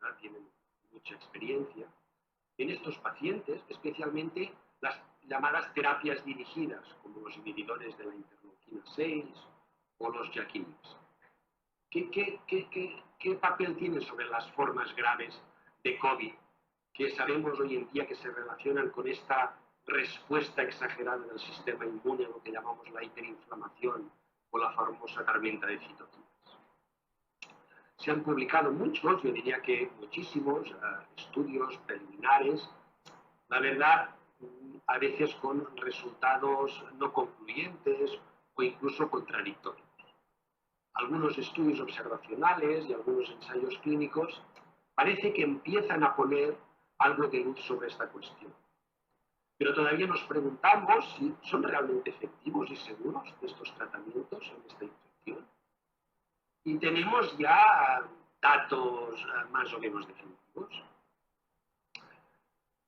¿verdad? Tienen mucha experiencia en estos pacientes, especialmente las llamadas terapias dirigidas, como los inhibidores de la interleuquina 6 o los JAK-inhibitores. ¿Qué papel tienen sobre las formas graves de COVID, que sabemos hoy en día que se relacionan con esta respuesta exagerada del sistema inmune, lo que llamamos la hiperinflamación o la famosa tormenta de citoquinas? Se han publicado muchos, yo diría que muchísimos, estudios preliminares, la verdad, a veces con resultados no concluyentes o incluso contradictorios. Algunos estudios observacionales y algunos ensayos clínicos parece que empiezan a poner algo de luz sobre esta cuestión. Pero todavía nos preguntamos si son realmente efectivos y seguros estos tratamientos en esta infección. Y tenemos ya datos más o menos definitivos.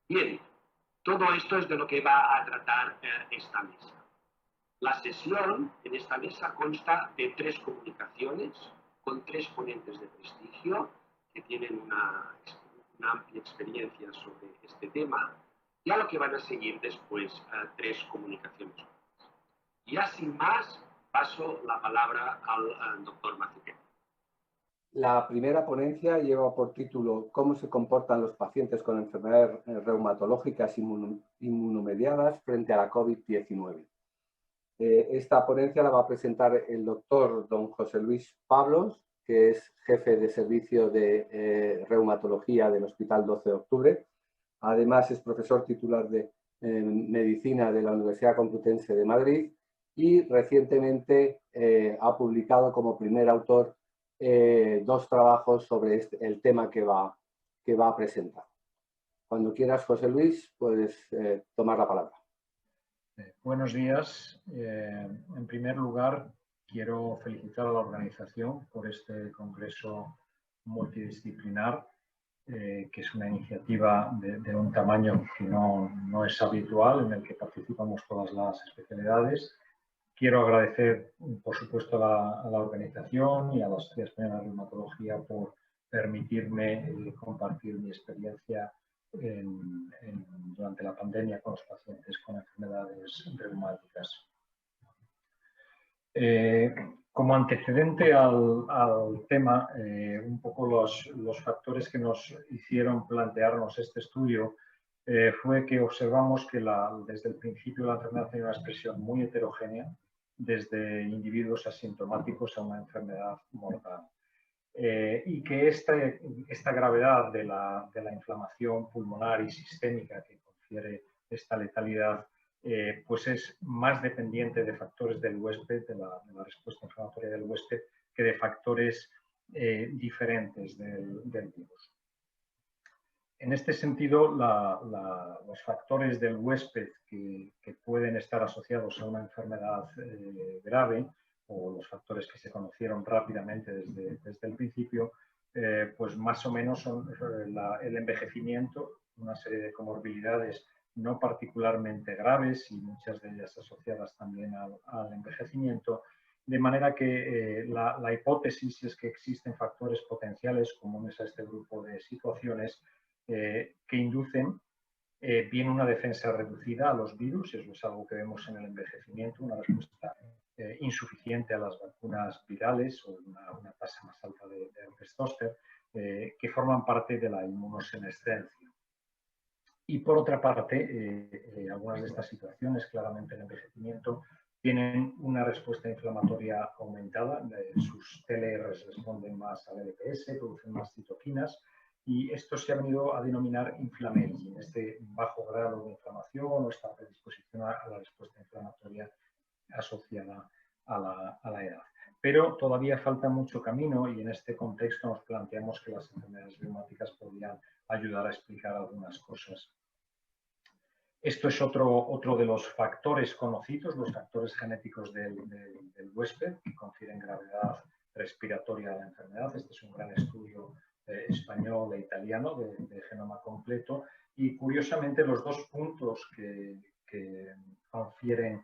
Bien, todo esto es de lo que va a tratar esta mesa. La sesión en esta mesa consta de 3 comunicaciones con 3 ponentes de prestigio que tienen una amplia experiencia sobre este tema, y a lo que van a seguir después 3 comunicaciones más. Y ya sin más, paso la palabra al doctor Mazzucchelli. La primera ponencia lleva por título ¿Cómo se comportan los pacientes con enfermedades reumatológicas inmunomediadas frente a la COVID-19? Esta ponencia la va a presentar el doctor don José Luis Pablos, que es jefe de servicio de reumatología del Hospital 12 de Octubre. Además, es profesor titular de Medicina de la Universidad Complutense de Madrid y recientemente ha publicado como primer autor 2 trabajos sobre el tema que va a presentar. Cuando quieras, José Luis, puedes tomar la palabra. Buenos días. En primer lugar, quiero felicitar a la organización por este congreso multidisciplinar, que es una iniciativa de un tamaño que no es habitual, en el que participamos todas las especialidades. Quiero agradecer, por supuesto, a la organización y a la Sociedad Española de Reumatología por permitirme compartir mi experiencia durante la pandemia con los pacientes con enfermedades reumáticas. Como antecedente al tema, un poco los factores que nos hicieron plantearnos este estudio fue que observamos que desde el principio la enfermedad tenía una expresión muy heterogénea, desde individuos asintomáticos a una enfermedad mortal. Y que esta gravedad de la inflamación pulmonar y sistémica que confiere esta letalidad, pues es más dependiente de factores del huésped, de la respuesta inflamatoria del huésped, que de factores diferentes del virus. En este sentido, los factores del huésped que pueden estar asociados a una enfermedad grave, o los factores que se conocieron rápidamente desde el principio, pues más o menos son el envejecimiento, una serie de comorbilidades no particularmente graves y muchas de ellas asociadas también al envejecimiento, de manera que la hipótesis es que existen factores potenciales comunes a este grupo de situaciones que inducen bien una defensa reducida a los virus, eso es algo que vemos en el envejecimiento, una respuesta insuficiente a las vacunas virales o una tasa más alta de herpes zóster, que forman parte de la inmunosenescencia. Y por otra parte, algunas de estas situaciones, claramente el envejecimiento, tienen una respuesta inflamatoria aumentada, sus TLRs responden más al LPS, producen más citoquinas, y esto se ha venido a denominar inflammaging, este bajo grado de inflamación o esta predisposición a la respuesta inflamatoria asociada a la edad. Pero todavía falta mucho camino y en este contexto nos planteamos que las enfermedades reumáticas podrían ayudar a explicar algunas cosas. Esto es otro de los factores conocidos, los factores genéticos del huésped que confieren gravedad respiratoria a la enfermedad. Este es un gran estudio español e italiano de genoma completo y curiosamente los 2 puntos que confieren,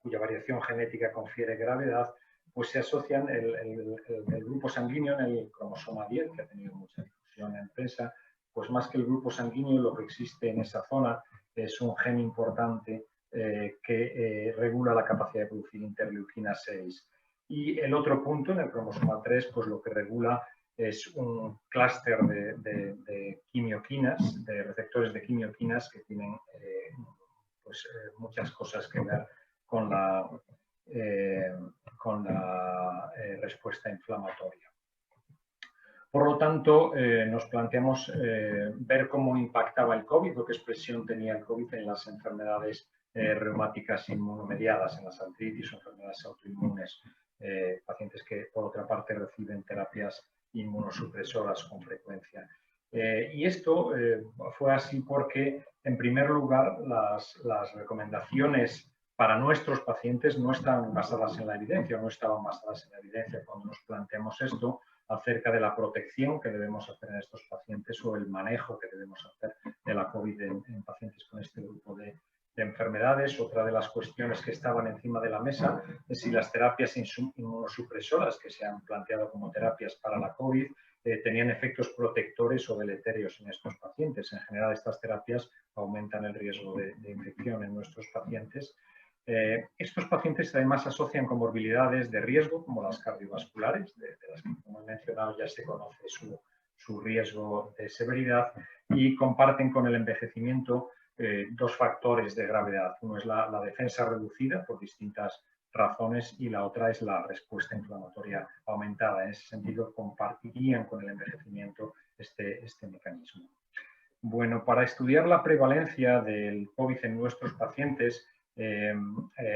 cuya variación genética confiere gravedad, pues se asocian el grupo sanguíneo en el cromosoma 10, que ha tenido mucha difusión en prensa, pues más que el grupo sanguíneo, lo que existe en esa zona es un gen importante que regula la capacidad de producir interleuquina 6. Y el otro punto, en el cromosoma 3, pues lo que regula es un clúster de quimioquinas, de receptores de quimioquinas que tienen muchas cosas que ver con la respuesta inflamatoria. Por lo tanto, nos planteamos ver cómo impactaba el COVID o qué expresión tenía el COVID en las enfermedades reumáticas inmunomediadas, en las artritis o enfermedades autoinmunes, pacientes que, por otra parte, reciben terapias inmunosupresoras con frecuencia. Y esto fue así porque, en primer lugar, las recomendaciones para nuestros pacientes no estaban basadas en la evidencia, no estaban basadas en la evidencia cuando nos planteamos esto acerca de la protección que debemos hacer en estos pacientes o el manejo que debemos hacer de la COVID en pacientes con este grupo de enfermedades. Otra de las cuestiones que estaban encima de la mesa es si las terapias inmunosupresoras que se han planteado como terapias para la COVID tenían efectos protectores o deleterios en estos pacientes. En general, estas terapias aumentan el riesgo de infección en nuestros pacientes. Estos pacientes además asocian comorbilidades de riesgo como las cardiovasculares, de las que, como he mencionado, ya se conoce su riesgo de severidad, y comparten con el envejecimiento dos factores de gravedad. Uno es la defensa reducida por distintas razones y la otra es la respuesta inflamatoria aumentada. En ese sentido, compartirían con el envejecimiento este mecanismo. Bueno, para estudiar la prevalencia del COVID en nuestros pacientes,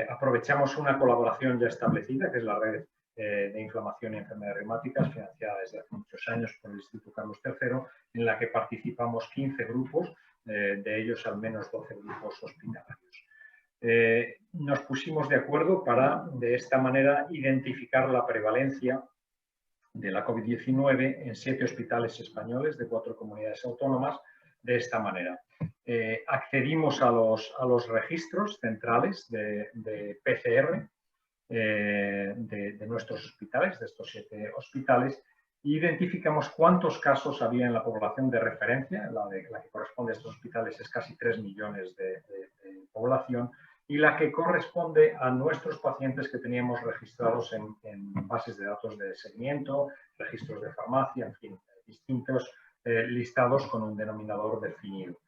aprovechamos una colaboración ya establecida, que es la Red de Inflamación y Enfermedades Reumáticas, financiada desde hace muchos años por el Instituto Carlos III, en la que participamos 15 grupos, de ellos al menos 12 grupos hospitalarios. Nos pusimos de acuerdo para, de esta manera, identificar la prevalencia de la COVID-19 en 7 hospitales españoles de 4 comunidades autónomas, de esta manera. Accedimos a los registros centrales de PCR de nuestros hospitales, de estos 7 hospitales, e identificamos cuántos casos había en la población de referencia. La que corresponde a estos hospitales es casi 3 millones de población, y la que corresponde a nuestros pacientes que teníamos registrados en bases de datos de seguimiento, registros de farmacia, en fin, distintos listados con un denominador definido.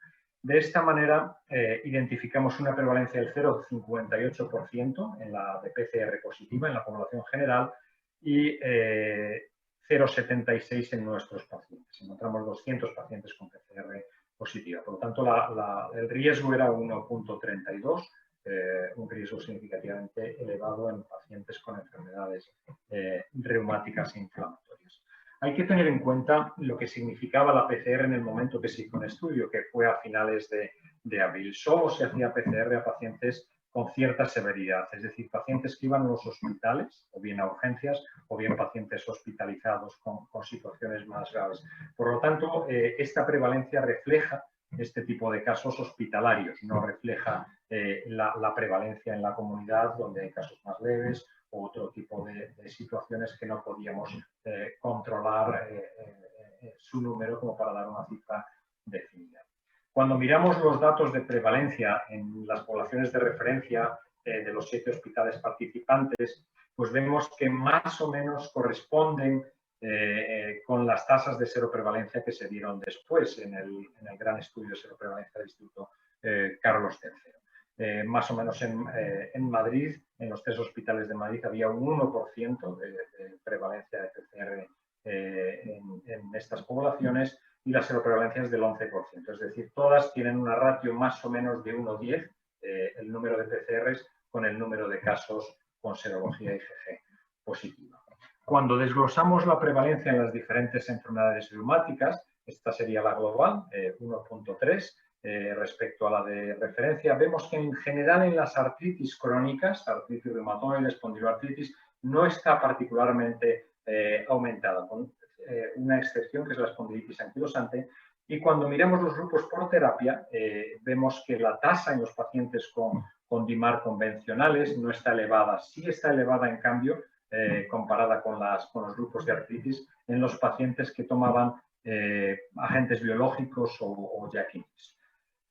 De esta manera, identificamos una prevalencia del 0,58% en la de PCR positiva en la población general y 0,76% en nuestros pacientes. Encontramos 200 pacientes con PCR positiva. Por lo tanto, el riesgo era 1,32, un riesgo significativamente elevado en pacientes con enfermedades reumáticas e inflamatorias. Hay que tener en cuenta lo que significaba la PCR en el momento que se hizo un estudio, que fue a finales de abril. Solo se hacía PCR a pacientes con cierta severidad, es decir, pacientes que iban a los hospitales, o bien a urgencias, o bien pacientes hospitalizados con situaciones más graves. Por lo tanto, esta prevalencia refleja este tipo de casos hospitalarios, no refleja la prevalencia en la comunidad, donde hay casos más leves o otro tipo de situaciones que no podíamos controlar su número como para dar una cifra definida. Cuando miramos los datos de prevalencia en las poblaciones de referencia de los 7 hospitales participantes, pues vemos que más o menos corresponden con las tasas de seroprevalencia que se dieron después en el gran estudio de seroprevalencia del Instituto Carlos III. Más o menos en Madrid, en los 3 hospitales de Madrid, había un 1% de prevalencia de PCR en estas poblaciones, y la seroprevalencia es del 11%. Es decir, todas tienen una ratio más o menos de 1,10, el número de PCRs con el número de casos con serología IgG positiva. Cuando desglosamos la prevalencia en las diferentes enfermedades reumáticas, esta sería la global, 1,3, respecto a la de referencia, vemos que en general en las artritis crónicas, artritis reumatoide, espondiloartritis, no está particularmente aumentada, con una excepción que es la espondilitis anquilosante. Y cuando miramos los grupos por terapia, vemos que la tasa en los pacientes con DIMAR convencionales no está elevada. Sí está elevada, en cambio, comparada con los grupos de artritis en los pacientes que tomaban agentes biológicos o JAK inhibitors.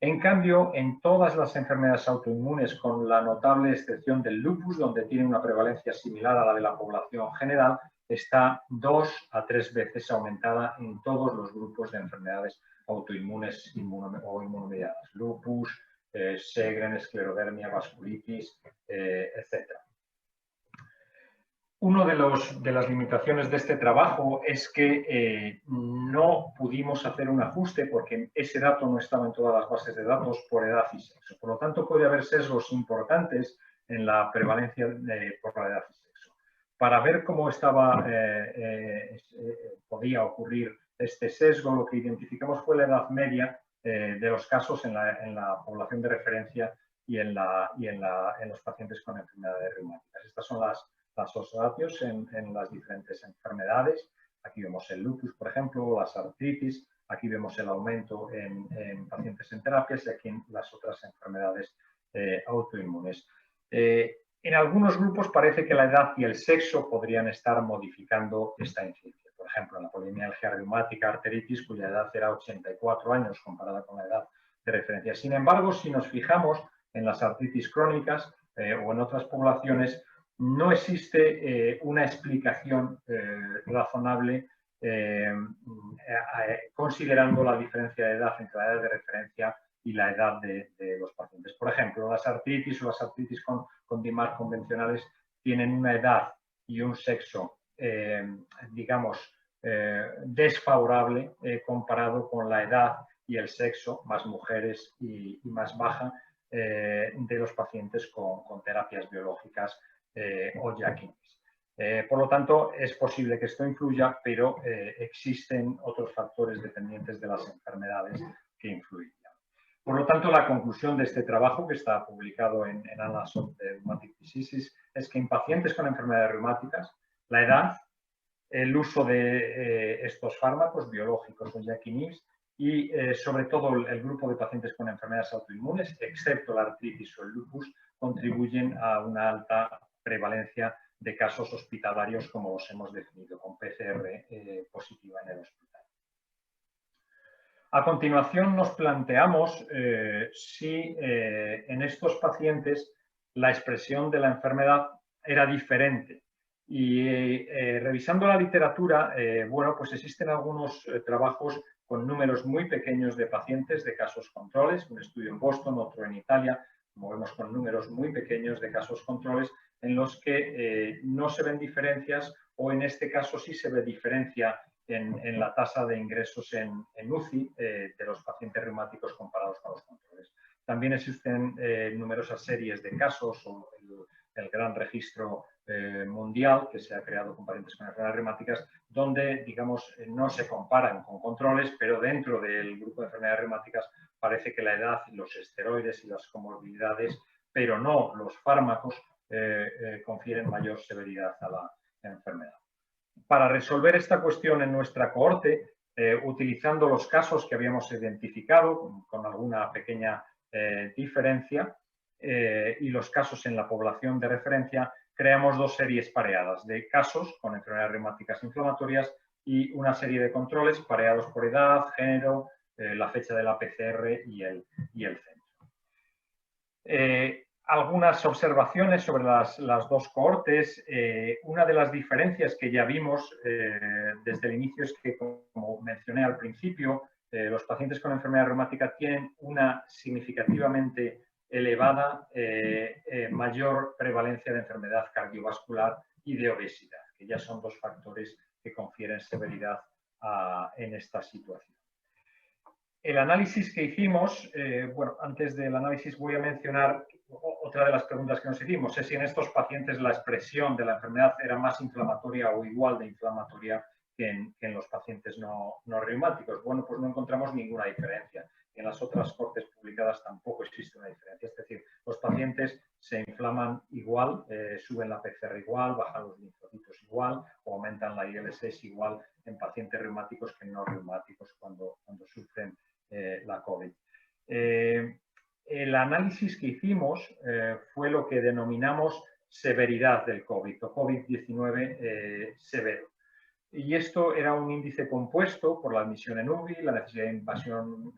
En cambio, en todas las enfermedades autoinmunes, con la notable excepción del lupus, donde tiene una prevalencia similar a la de la población general, está 2 a 3 veces aumentada en todos los grupos de enfermedades autoinmunes o inmunomediadas. Lupus, Sjögren, esclerodermia, vasculitis, etc. Una de las limitaciones de este trabajo es que no pudimos hacer un ajuste porque ese dato no estaba en todas las bases de datos por edad y sexo. Por lo tanto, puede haber sesgos importantes en la prevalencia por la edad y sexo. Para ver cómo podía ocurrir este sesgo, lo que identificamos fue la edad media de los casos en la población de referencia y en los pacientes con enfermedades reumáticas. Estas son las ratios en las diferentes enfermedades. Aquí vemos el lupus, por ejemplo, las artritis. Aquí vemos el aumento en pacientes en terapias y aquí en las otras enfermedades autoinmunes. En algunos grupos parece que la edad y el sexo podrían estar modificando esta incidencia. Por ejemplo, en la polimialgia reumática arteritis, cuya edad era 84 años comparada con la edad de referencia. Sin embargo, si nos fijamos en las artritis crónicas o en otras poblaciones, no existe una explicación razonable considerando la diferencia de edad entre la edad de referencia y la edad de los pacientes. Por ejemplo, las artritis o las artritis con DIMAR convencionales tienen una edad y un sexo, digamos, desfavorable comparado con la edad y el sexo, más mujeres y más baja, de los pacientes con terapias biológicas o JAK inhibitors. Por lo tanto, es posible que esto influya, pero existen otros factores dependientes de las enfermedades que influyen. Por lo tanto, la conclusión de este trabajo, que está publicado en Annals of Rheumatic Diseases, es que en pacientes con enfermedades reumáticas, la edad, el uso de estos fármacos biológicos o JAK inhibitors y sobre todo el grupo de pacientes con enfermedades autoinmunes, excepto la artritis o el lupus, contribuyen a una alta prevalencia de casos hospitalarios como los hemos definido, con PCR positiva en el hospital. A continuación nos planteamos si en estos pacientes la expresión de la enfermedad era diferente. Y revisando la literatura, bueno, pues existen algunos trabajos con números muy pequeños de pacientes de casos controles, un estudio en Boston, otro en Italia, como vemos con números muy pequeños de casos controles en los que no se ven diferencias o en este caso sí se ve diferencia en la tasa de ingresos en UCI de los pacientes reumáticos comparados con los controles. También existen numerosas series de casos o el gran registro mundial que se ha creado con pacientes con enfermedades reumáticas donde, digamos, no se comparan con controles, pero dentro del grupo de enfermedades reumáticas parece que la edad, los esteroides y las comorbilidades, pero no los fármacos, confieren mayor severidad a la enfermedad. Para resolver esta cuestión en nuestra cohorte, utilizando los casos que habíamos identificado con alguna pequeña diferencia y los casos en la población de referencia, creamos dos series pareadas de casos con enfermedades reumáticas inflamatorias y una serie de controles pareados por edad, género, la fecha de la PCR y el centro. Algunas observaciones sobre las dos cohortes. Una de las diferencias que ya vimos desde el inicio es que, como mencioné al principio, los pacientes con enfermedad reumática tienen una significativamente elevada mayor prevalencia de enfermedad cardiovascular y de obesidad, que ya son dos factores que confieren severidad en esta situación. El análisis que hicimos, bueno, antes del análisis voy a mencionar otra de las preguntas que nos hicimos, es si en estos pacientes la expresión de la enfermedad era más inflamatoria o igual de inflamatoria que en los pacientes no reumáticos. Bueno, pues no encontramos ninguna diferencia. En las otras cortes publicadas tampoco existe una diferencia. Es decir, los pacientes se inflaman igual, suben la PCR igual, bajan los linfocitos igual o aumentan la IL-6 igual en pacientes reumáticos que no reumáticos cuando sufren la COVID. El análisis que hicimos fue lo que denominamos severidad del COVID o COVID-19 severo. Y esto era un índice compuesto por la admisión en UBI, la necesidad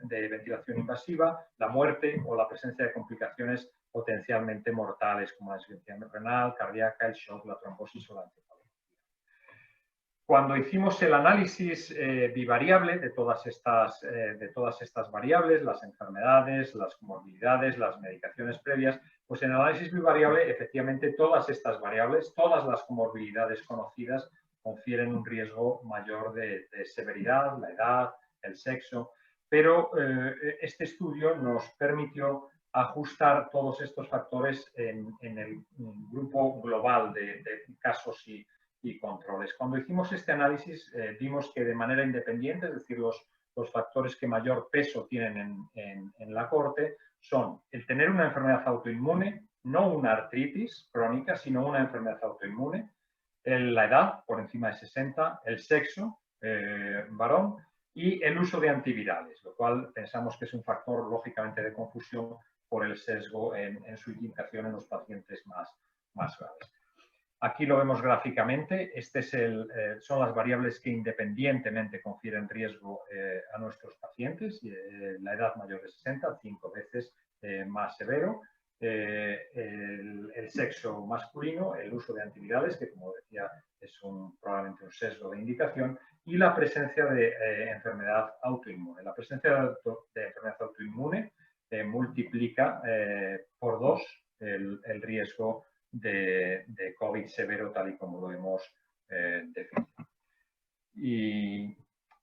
de ventilación invasiva, la muerte o la presencia de complicaciones potencialmente mortales como la insuficiencia renal, cardíaca, el shock, la trombosis o la encefalopatía. Cuando hicimos el análisis bivariable de todas estas variables, las enfermedades, las comorbilidades, las medicaciones previas, pues en el análisis bivariable efectivamente todas estas variables, todas las comorbilidades conocidas, confieren un riesgo mayor de severidad, la edad, el sexo, pero este estudio nos permitió ajustar todos estos factores en el grupo global de casos y controles. Cuando hicimos este análisis vimos que de manera independiente, es decir, los factores que mayor peso tienen en la corte son el tener una enfermedad autoinmune, no una artritis crónica, sino una enfermedad autoinmune, la edad, por encima de 60, el sexo, varón, y el uso de antivirales, lo cual pensamos que es un factor lógicamente de confusión por el sesgo en su indicación en los pacientes más graves. Aquí lo vemos gráficamente, son las variables que independientemente confieren riesgo a nuestros pacientes, la edad mayor de 60, 5 veces más severo, el sexo masculino, el uso de antivirales, que como decía es probablemente un sesgo de indicación, y la presencia de enfermedad autoinmune. La presencia de enfermedad autoinmune multiplica por 2 el riesgo de COVID severo, tal y como lo hemos definido. Y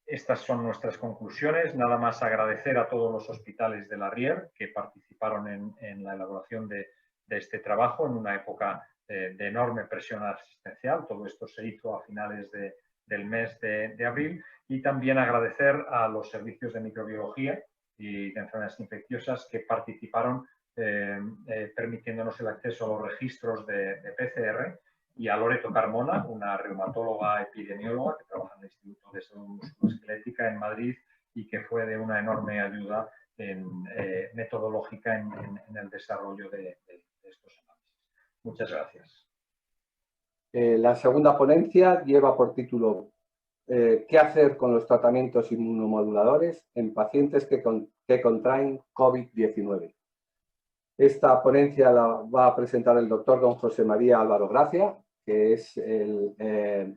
estas son nuestras conclusiones. Nada más agradecer a todos los hospitales de la Rier que participaron en la elaboración de este trabajo en una época de enorme presión asistencial. Todo esto se hizo a finales del mes de abril. Y también agradecer a los servicios de microbiología y de enfermedades infecciosas que participaron permitiéndonos el acceso a los registros de PCR, y a Loreto Carmona, una reumatóloga epidemióloga que trabaja en el Instituto de Salud Musculoesquelética en Madrid y que fue de una enorme ayuda metodológica en el desarrollo de estos análisis. Muchas gracias. La segunda ponencia lleva por título ¿qué hacer con los tratamientos inmunomoduladores en pacientes que contraen COVID-19? Esta ponencia la va a presentar el doctor don José María Álvaro Gracia, que es el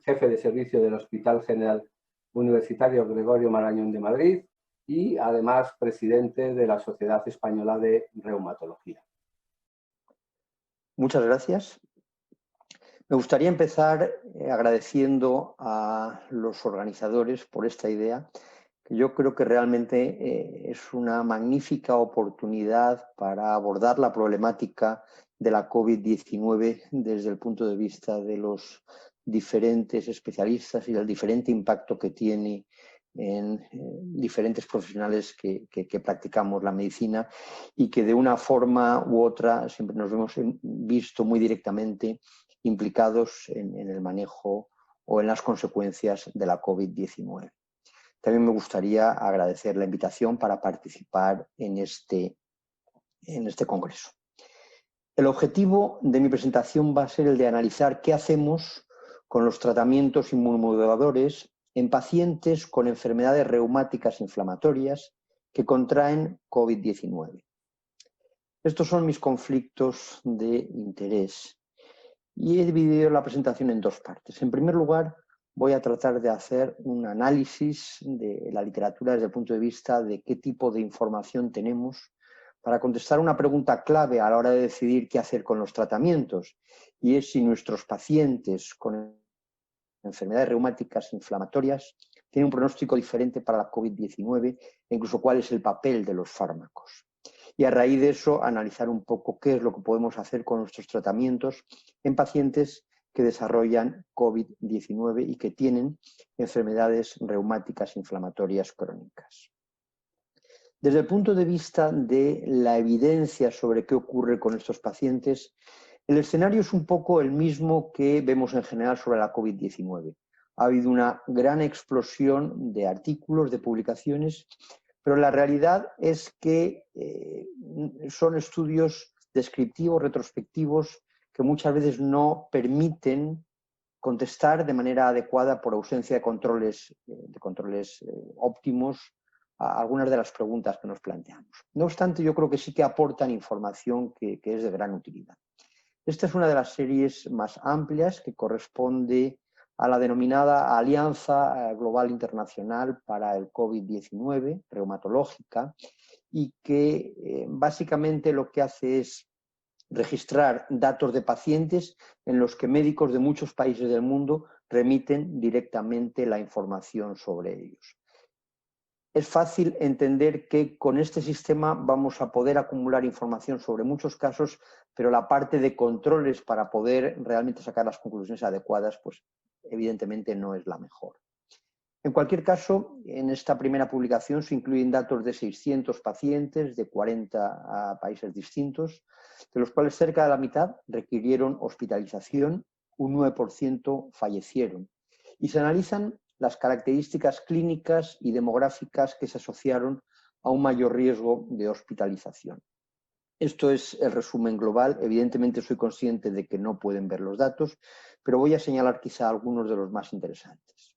jefe de servicio del Hospital General Universitario Gregorio Marañón de Madrid y además presidente de la Sociedad Española de Reumatología. Muchas gracias. Me gustaría empezar agradeciendo a los organizadores por esta idea, que yo creo que realmente es una magnífica oportunidad para abordar la problemática de la COVID-19 desde el punto de vista de los diferentes especialistas y del diferente impacto que tiene en diferentes profesionales que practicamos la medicina y que de una forma u otra siempre nos hemos visto muy directamente implicados en el manejo o en las consecuencias de la COVID-19. También me gustaría agradecer la invitación para participar en este congreso. El objetivo de mi presentación va a ser el de analizar qué hacemos con los tratamientos inmunomoduladores en pacientes con enfermedades reumáticas inflamatorias que contraen COVID-19. Estos son mis conflictos de interés y he dividido la presentación en dos partes. En primer lugar, voy a tratar de hacer un análisis de la literatura desde el punto de vista de qué tipo de información tenemos para contestar una pregunta clave a la hora de decidir qué hacer con los tratamientos, y es si nuestros pacientes con enfermedades reumáticas inflamatorias tienen un pronóstico diferente para la COVID-19 e incluso cuál es el papel de los fármacos. Y a raíz de eso, analizar un poco qué es lo que podemos hacer con nuestros tratamientos en pacientes que desarrollan COVID-19 y que tienen enfermedades reumáticas inflamatorias crónicas. Desde el punto de vista de la evidencia sobre qué ocurre con estos pacientes, el escenario es un poco el mismo que vemos en general sobre la COVID-19. Ha habido una gran explosión de artículos, de publicaciones, pero la realidad es que son estudios descriptivos, retrospectivos, que muchas veces no permiten contestar de manera adecuada por ausencia de controles óptimos a algunas de las preguntas que nos planteamos. No obstante, yo creo que sí que aportan información que es de gran utilidad. Esta es una de las series más amplias que corresponde a la denominada Alianza Global Internacional para el COVID-19, reumatológica, y que básicamente lo que hace es registrar datos de pacientes en los que médicos de muchos países del mundo remiten directamente la información sobre ellos. Es fácil entender que con este sistema vamos a poder acumular información sobre muchos casos, pero la parte de controles para poder realmente sacar las conclusiones adecuadas, pues evidentemente no es la mejor. En cualquier caso, en esta primera publicación se incluyen datos de 600 pacientes de 40 países distintos, de los cuales cerca de la mitad requirieron hospitalización, un 9% fallecieron. Y se analizan las características clínicas y demográficas que se asociaron a un mayor riesgo de hospitalización. Esto es el resumen global. Evidentemente soy consciente de que no pueden ver los datos, pero voy a señalar quizá algunos de los más interesantes.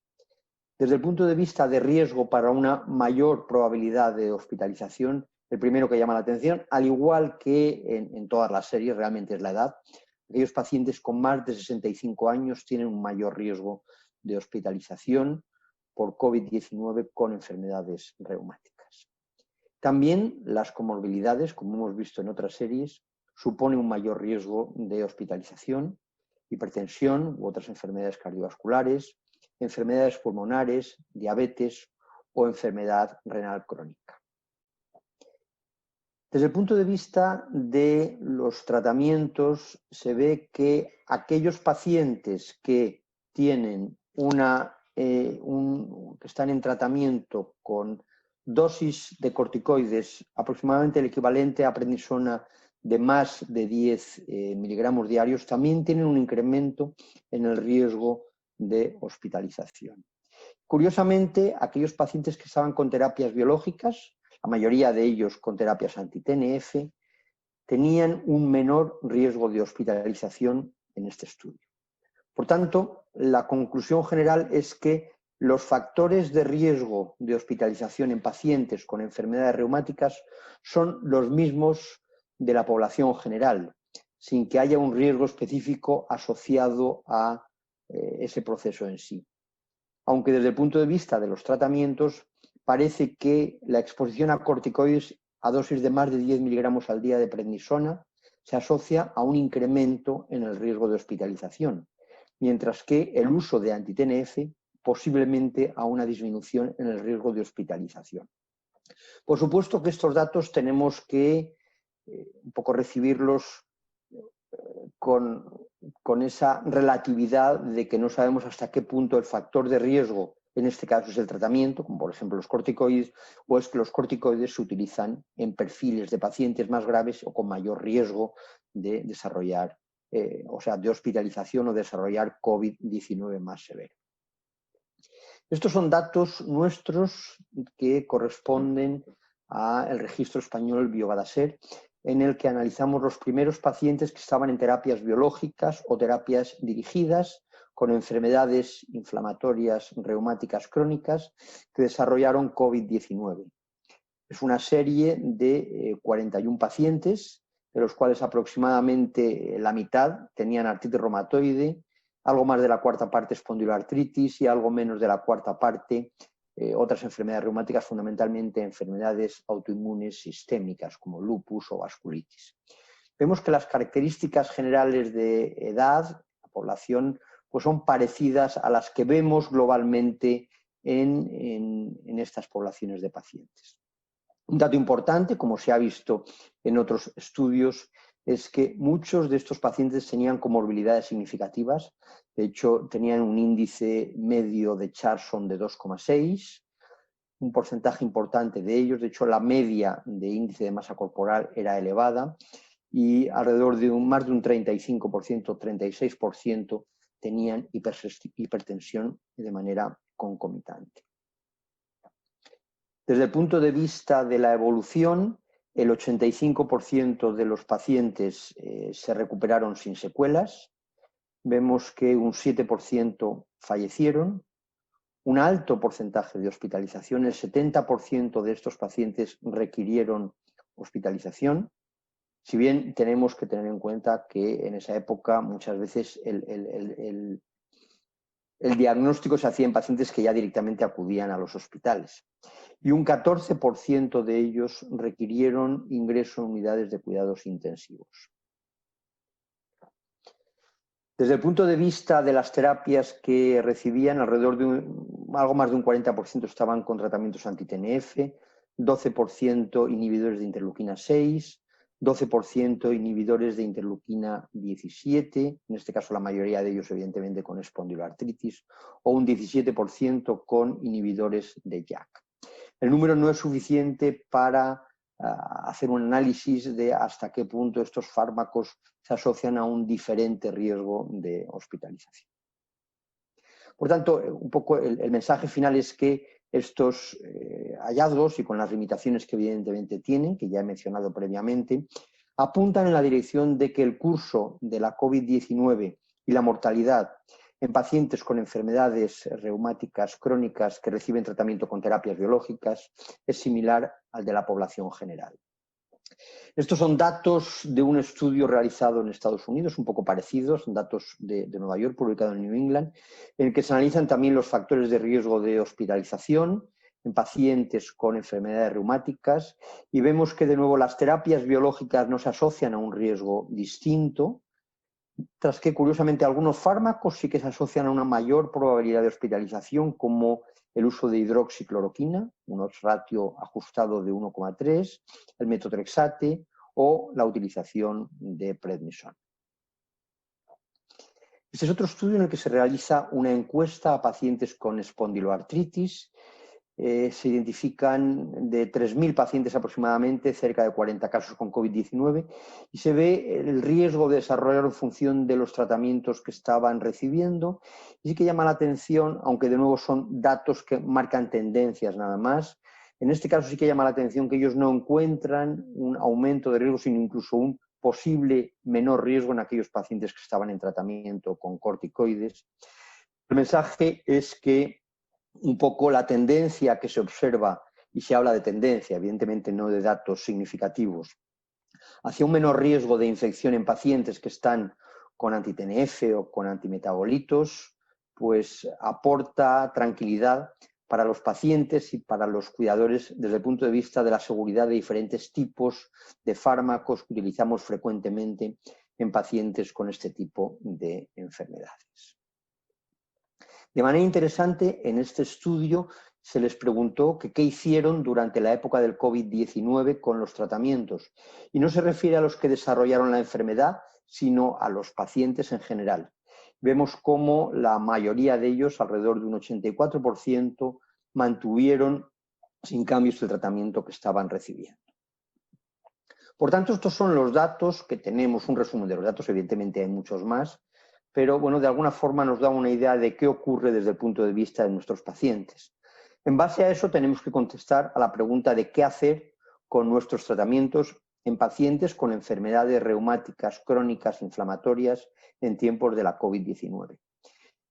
Desde el punto de vista de riesgo para una mayor probabilidad de hospitalización, el primero que llama la atención, al igual que en todas las series, realmente es la edad. Aquellos pacientes con más de 65 años tienen un mayor riesgo de hospitalización por COVID-19 con enfermedades reumáticas. También las comorbilidades, como hemos visto en otras series, suponen un mayor riesgo de hospitalización, hipertensión u otras enfermedades cardiovasculares, enfermedades pulmonares, diabetes o enfermedad renal crónica. Desde el punto de vista de los tratamientos, se ve que aquellos pacientes que tienen que están en tratamiento con dosis de corticoides aproximadamente el equivalente a prednisona de más de 10 miligramos diarios, también tienen un incremento en el riesgo de hospitalización. Curiosamente, aquellos pacientes que estaban con terapias biológicas, la mayoría de ellos con terapias anti-TNF, tenían un menor riesgo de hospitalización en este estudio. Por tanto, la conclusión general es que los factores de riesgo de hospitalización en pacientes con enfermedades reumáticas son los mismos de la población general, sin que haya un riesgo específico asociado a ese proceso en sí. Aunque desde el punto de vista de los tratamientos, parece que la exposición a corticoides a dosis de más de 10 miligramos al día de prednisona se asocia a un incremento en el riesgo de hospitalización, mientras que el uso de anti-TNF posiblemente a una disminución en el riesgo de hospitalización. Por supuesto que estos datos tenemos que un poco recibirlos con esa relatividad de que no sabemos hasta qué punto el factor de riesgo, en este caso es el tratamiento, como por ejemplo los corticoides, o es que los corticoides se utilizan en perfiles de pacientes más graves o con mayor riesgo de desarrollar, de hospitalización o desarrollar COVID-19 más severo. Estos son datos nuestros que corresponden al registro español Biobadaser, en el que analizamos los primeros pacientes que estaban en terapias biológicas o terapias dirigidas con enfermedades inflamatorias reumáticas crónicas que desarrollaron COVID-19. Es una serie de 41 pacientes, de los cuales aproximadamente la mitad tenían artritis reumatoide, algo más de la cuarta parte espondiloartritis y algo menos de la cuarta parte otras enfermedades reumáticas, fundamentalmente enfermedades autoinmunes sistémicas como lupus o vasculitis. Vemos que las características generales de edad, la población, pues son parecidas a las que vemos globalmente en estas poblaciones de pacientes. Un dato importante, como se ha visto en otros estudios, es que muchos de estos pacientes tenían comorbilidades significativas. De hecho, tenían un índice medio de Charson de 2,6, un porcentaje importante de ellos. De hecho, la media de índice de masa corporal era elevada y alrededor de más de un 35%, 36% tenían hipertensión de manera concomitante. Desde el punto de vista de la evolución, el 85% de los pacientes se recuperaron sin secuelas. Vemos que un 7% fallecieron. Un alto porcentaje de hospitalización, el 70% de estos pacientes requirieron hospitalización. Si bien tenemos que tener en cuenta que en esa época muchas veces el diagnóstico se hacía en pacientes que ya directamente acudían a los hospitales. Y un 14% de ellos requirieron ingreso en unidades de cuidados intensivos. Desde el punto de vista de las terapias que recibían, alrededor de algo más de un 40% estaban con tratamientos anti-TNF, 12% inhibidores de interleuquina 6, 12% inhibidores de interleuquina 17, en este caso la mayoría de ellos evidentemente con espondiloartritis, o un 17% con inhibidores de JAK. El número no es suficiente para hacer un análisis de hasta qué punto estos fármacos se asocian a un diferente riesgo de hospitalización. Por tanto, un poco el mensaje final es que estos hallazgos, y con las limitaciones que evidentemente tienen, que ya he mencionado previamente, apuntan en la dirección de que el curso de la COVID-19 y la mortalidad en pacientes con enfermedades reumáticas crónicas que reciben tratamiento con terapias biológicas es similar al de la población general. Estos son datos de un estudio realizado en Estados Unidos, un poco parecidos, son datos de Nueva York, publicado en New England, en el que se analizan también los factores de riesgo de hospitalización en pacientes con enfermedades reumáticas, y vemos que de nuevo las terapias biológicas no se asocian a un riesgo distinto, tras que curiosamente algunos fármacos sí que se asocian a una mayor probabilidad de hospitalización, como el uso de hidroxicloroquina, un odds ratio ajustado de 1,3, el metotrexate o la utilización de prednisona. Este es otro estudio en el que se realiza una encuesta a pacientes con espondiloartritis. Se identifican de 3.000 pacientes aproximadamente, cerca de 40 casos con COVID-19, y se ve el riesgo de desarrollar en función de los tratamientos que estaban recibiendo. Y sí que llama la atención, aunque de nuevo son datos que marcan tendencias nada más, en este caso sí que llama la atención que ellos no encuentran un aumento de riesgo, sino incluso un posible menor riesgo en aquellos pacientes que estaban en tratamiento con corticoides. El mensaje es que un poco la tendencia que se observa, y se habla de tendencia, evidentemente no de datos significativos, hacia un menor riesgo de infección en pacientes que están con anti-TNF o con antimetabolitos, pues aporta tranquilidad para los pacientes y para los cuidadores desde el punto de vista de la seguridad de diferentes tipos de fármacos que utilizamos frecuentemente en pacientes con este tipo de enfermedades. De manera interesante, en este estudio se les preguntó qué hicieron durante la época del COVID-19 con los tratamientos. Y no se refiere a los que desarrollaron la enfermedad, sino a los pacientes en general. Vemos cómo la mayoría de ellos, alrededor de un 84%, mantuvieron sin cambios el tratamiento que estaban recibiendo. Por tanto, estos son los datos que tenemos, un resumen de los datos, evidentemente hay muchos más, pero bueno, de alguna forma nos da una idea de qué ocurre desde el punto de vista de nuestros pacientes. En base a eso tenemos que contestar a la pregunta de qué hacer con nuestros tratamientos en pacientes con enfermedades reumáticas crónicas inflamatorias en tiempos de la COVID-19.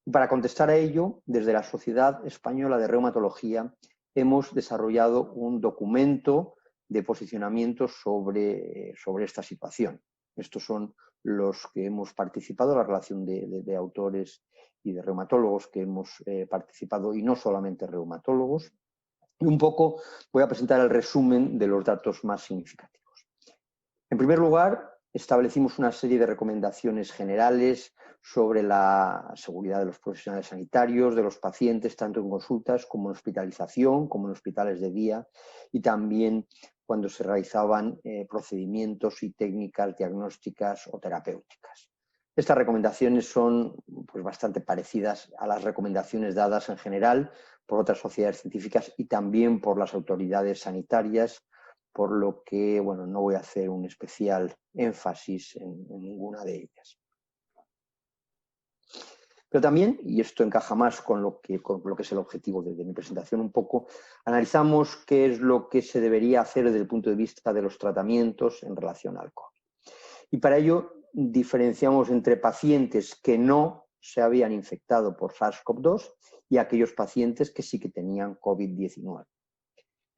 Y para contestar a ello, desde la Sociedad Española de Reumatología hemos desarrollado un documento de posicionamiento sobre esta situación. Estos son los que hemos participado, la relación de autores y de reumatólogos que hemos participado, y no solamente reumatólogos. Y un poco voy a presentar el resumen de los datos más significativos. En primer lugar, establecimos una serie de recomendaciones generales sobre la seguridad de los profesionales sanitarios, de los pacientes, tanto en consultas como en hospitalización, como en hospitales de día, y también cuando se realizaban procedimientos y técnicas diagnósticas o terapéuticas. Estas recomendaciones son pues, bastante parecidas a las recomendaciones dadas en general por otras sociedades científicas y también por las autoridades sanitarias, por lo que bueno, no voy a hacer un especial énfasis en ninguna de ellas. Pero también, y esto encaja más con lo que es el objetivo de mi presentación un poco, analizamos qué es lo que se debería hacer desde el punto de vista de los tratamientos en relación al COVID. Y para ello diferenciamos entre pacientes que no se habían infectado por SARS-CoV-2 y aquellos pacientes que sí que tenían COVID-19.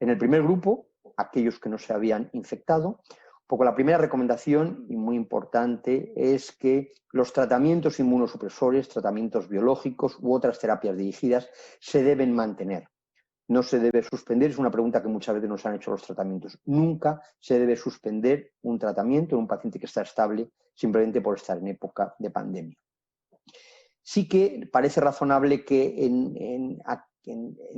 En el primer grupo, aquellos que no se habían infectado, un poco la primera recomendación, y muy importante, es que los tratamientos inmunosupresores, tratamientos biológicos u otras terapias dirigidas se deben mantener. No se debe suspender, es una pregunta que muchas veces nos han hecho los tratamientos. Nunca se debe suspender un tratamiento en un paciente que está estable simplemente por estar en época de pandemia. Sí que parece razonable que en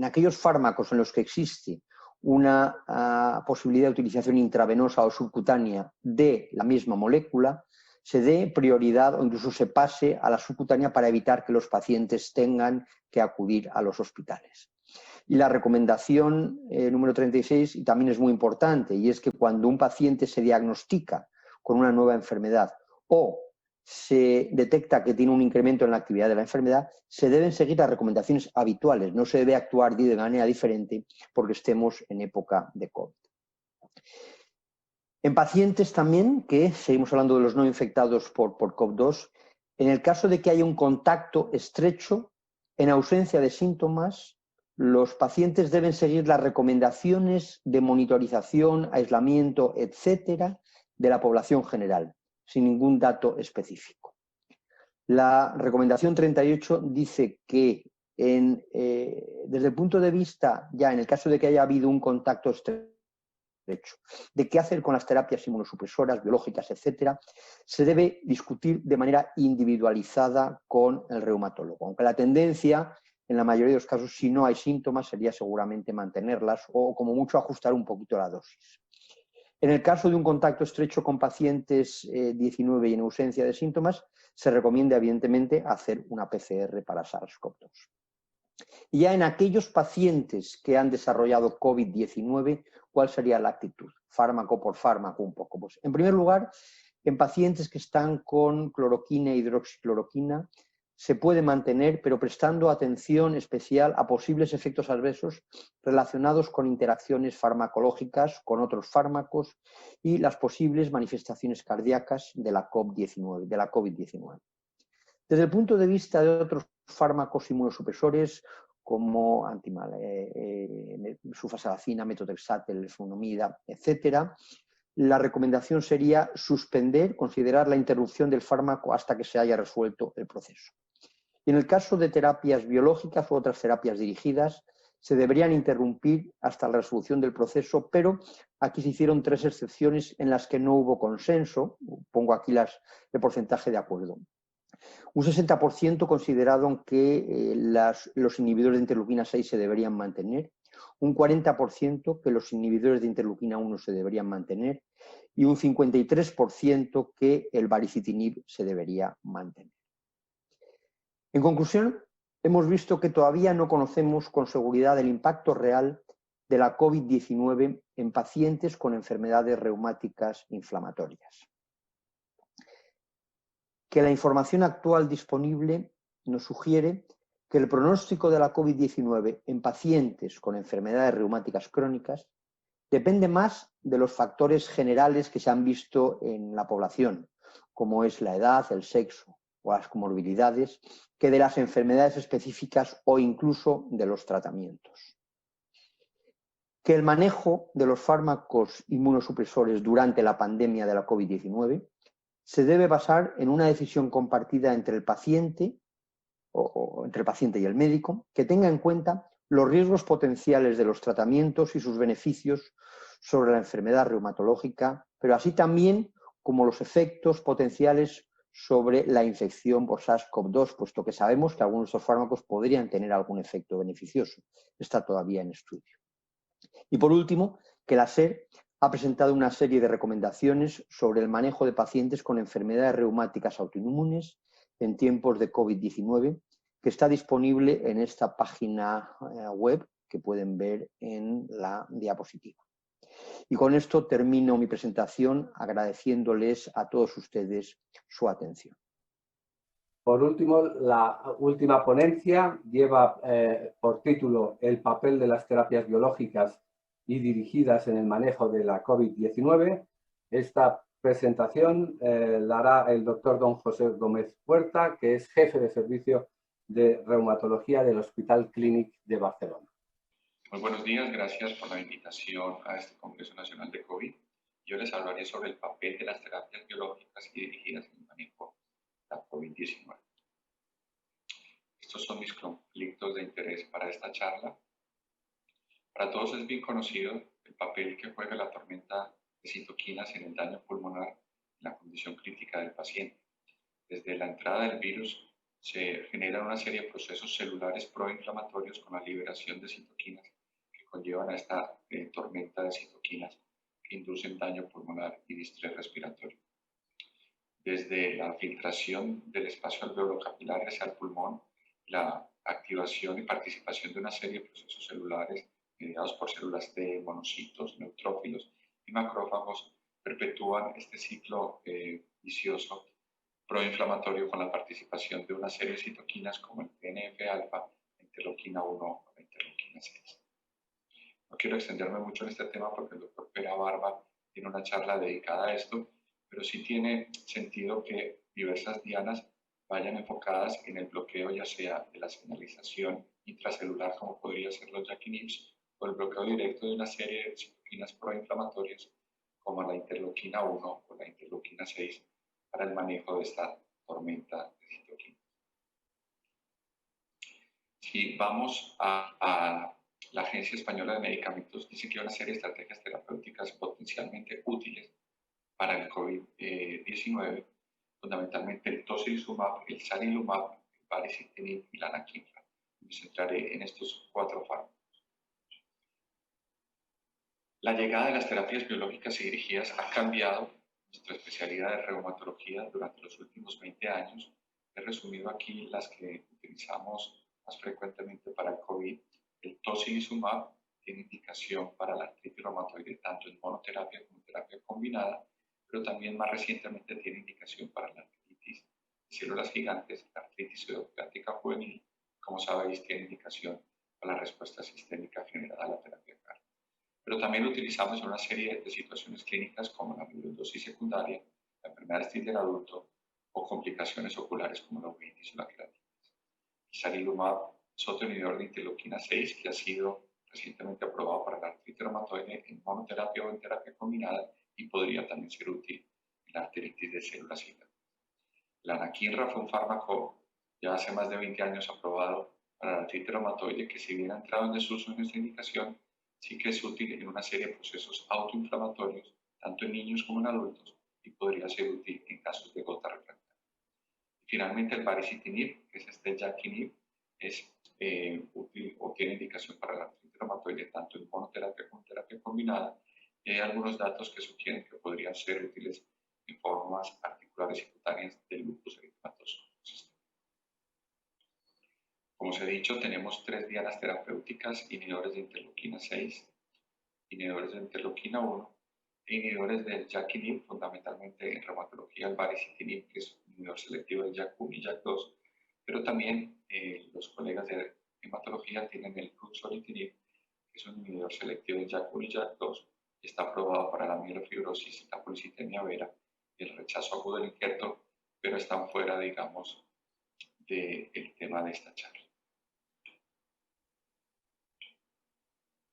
aquellos fármacos en los que existe una posibilidad de utilización intravenosa o subcutánea de la misma molécula, se dé prioridad o incluso se pase a la subcutánea para evitar que los pacientes tengan que acudir a los hospitales. Y la recomendación número 36 y también es muy importante, y es que cuando un paciente se diagnostica con una nueva enfermedad o se detecta que tiene un incremento en la actividad de la enfermedad, se deben seguir las recomendaciones habituales, no se debe actuar de manera diferente porque estemos en época de COVID. En pacientes también, que seguimos hablando de los no infectados por COVID-2, en el caso de que haya un contacto estrecho, en ausencia de síntomas, los pacientes deben seguir las recomendaciones de monitorización, aislamiento, etcétera, de la población general, sin ningún dato específico. La recomendación 38 dice que desde el punto de vista, ya en el caso de que haya habido un contacto estrecho, de qué hacer con las terapias inmunosupresoras, biológicas, etcétera, se debe discutir de manera individualizada con el reumatólogo, aunque la tendencia, en la mayoría de los casos, si no hay síntomas, sería seguramente mantenerlas o como mucho ajustar un poquito la dosis. En el caso de un contacto estrecho con pacientes 19 y en ausencia de síntomas, se recomienda evidentemente hacer una PCR para SARS-CoV-2. Y ya en aquellos pacientes que han desarrollado COVID-19, ¿cuál sería la actitud? Fármaco por fármaco un poco. Pues, en primer lugar, en pacientes que están con cloroquina e hidroxicloroquina, se puede mantener, pero prestando atención especial a posibles efectos adversos relacionados con interacciones farmacológicas con otros fármacos y las posibles manifestaciones cardíacas de la COVID-19. Desde el punto de vista de otros fármacos inmunosupresores, como sulfasalazina, metotrexato, lesofenida, etcétera, la recomendación sería considerar la interrupción del fármaco hasta que se haya resuelto el proceso. Y en el caso de terapias biológicas u otras terapias dirigidas, se deberían interrumpir hasta la resolución del proceso, pero aquí se hicieron 3 excepciones en las que no hubo consenso. Pongo aquí el porcentaje de acuerdo. Un 60% consideraron que los inhibidores de interleuquina 6 se deberían mantener, un 40% que los inhibidores de interleuquina 1 se deberían mantener y un 53% que el baricitinib se debería mantener. En conclusión, hemos visto que todavía no conocemos con seguridad el impacto real de la COVID-19 en pacientes con enfermedades reumáticas inflamatorias. Que la información actual disponible nos sugiere que el pronóstico de la COVID-19 en pacientes con enfermedades reumáticas crónicas depende más de los factores generales que se han visto en la población, como es la edad, el sexo o las comorbilidades, que de las enfermedades específicas o incluso de los tratamientos. Que el manejo de los fármacos inmunosupresores durante la pandemia de la COVID-19 se debe basar en una decisión compartida entre el paciente o entre el paciente y el médico, que tenga en cuenta los riesgos potenciales de los tratamientos y sus beneficios sobre la enfermedad reumatológica, pero así también como los efectos potenciales sobre la infección por SARS-CoV-2, puesto que sabemos que algunos de estos fármacos podrían tener algún efecto beneficioso. Está todavía en estudio. Y por último, que la SER ha presentado una serie de recomendaciones sobre el manejo de pacientes con enfermedades reumáticas autoinmunes en tiempos de COVID-19, que está disponible en esta página web que pueden ver en la diapositiva. Y con esto termino mi presentación agradeciéndoles a todos ustedes su atención. Por último, la última ponencia lleva por título El papel de las terapias biológicas y dirigidas en el manejo de la COVID-19. Esta presentación la hará el doctor don José Gómez Puerta, que es jefe de servicio de reumatología del Hospital Clínic de Barcelona. Muy buenos días, gracias por la invitación a este Congreso Nacional de COVID. Yo les hablaré sobre el papel de las terapias biológicas y dirigidas en el manejo de la COVID-19. Estos son mis conflictos de interés para esta charla. Para todos es bien conocido el papel que juega la tormenta de citoquinas en el daño pulmonar en la condición crítica del paciente. Desde la entrada del virus se genera una serie de procesos celulares proinflamatorios con la liberación de citoquinas que conllevan a esta tormenta de citoquinas que inducen daño pulmonar y distrés respiratorio. Desde la filtración del espacio alveolo capilar hacia el pulmón, la activación y participación de una serie de procesos celulares mediados por células T, monocitos, neutrófilos y macrófagos perpetúan este ciclo vicioso proinflamatorio con la participación de una serie de citoquinas como el TNF-alfa, la interleuquina 1 o la interleuquina 6. No quiero extenderme mucho en este tema porque el doctor Pera Barba tiene una charla dedicada a esto, pero sí tiene sentido que diversas dianas vayan enfocadas en el bloqueo ya sea de la señalización intracelular, como podría ser los JAK-inhibs, o el bloqueo directo de una serie de citoquinas proinflamatorias como la interleuquina 1 o la interleuquina 6 para el manejo de esta tormenta de citoquinas. Si vamos a la Agencia Española de Medicamentos, dice que hay una serie de estrategias terapéuticas potencialmente útiles para el COVID-19, fundamentalmente el tocilizumab, el sarilumab, el baricitinib y la anakinra. Me centraré en estos 4 fármacos. La llegada de las terapias biológicas y dirigidas ha cambiado nuestra especialidad de reumatología durante los últimos 20 años. He resumido aquí las que utilizamos más frecuentemente para el COVID. El tocilizumab tiene indicación para la artritis reumatoide tanto en monoterapia como en terapia combinada, pero también más recientemente tiene indicación para la artritis de células gigantes, la artritis pseudoplática juvenil, como sabéis, tiene indicación para la respuesta sistémica generada a la terapia CAR. Pero también lo utilizamos en una serie de situaciones clínicas como la amiloidosis secundaria, la enfermedad de Still del adulto o complicaciones oculares como la uveitis o la queratitis. El sarilumab es otro inhibidor de interleuquina 6 que ha sido recientemente aprobado para la artritis reumatoide en monoterapia o en terapia combinada y podría también ser útil en la artritis de células gigantes. La anakinra fue un fármaco ya hace más de 20 años aprobado para la artritis reumatoide que, si bien ha entrado en desuso en esta indicación, sí que es útil en una serie de procesos autoinflamatorios, tanto en niños como en adultos, y podría ser útil en casos de gota refractaria. Finalmente, el baricitinib, que es este JAK-inhib, es útil o tiene indicación para la artritis reumatoide tanto en monoterapia como en terapia combinada. Y hay algunos datos que sugieren que podrían ser útiles en formas articulares y cutáneas del lupus eritematoso. Como os he dicho, tenemos 3 dianas terapéuticas: inhibidores de interleuquina 6, inhibidores de interleuquina 1 e inhibidores del JAK-inhib, fundamentalmente en reumatología el baricitinib, que es un inhibidor selectivo del JAK1 y JAK2, pero también los colegas de hematología tienen el ruxolitinib, que es un inhibidor selectivo del JAK1 y JAK2, y está aprobado para la mielofibrosis, la policitemia vera y el rechazo agudo del injerto, pero están fuera, digamos, del tema de esta charla.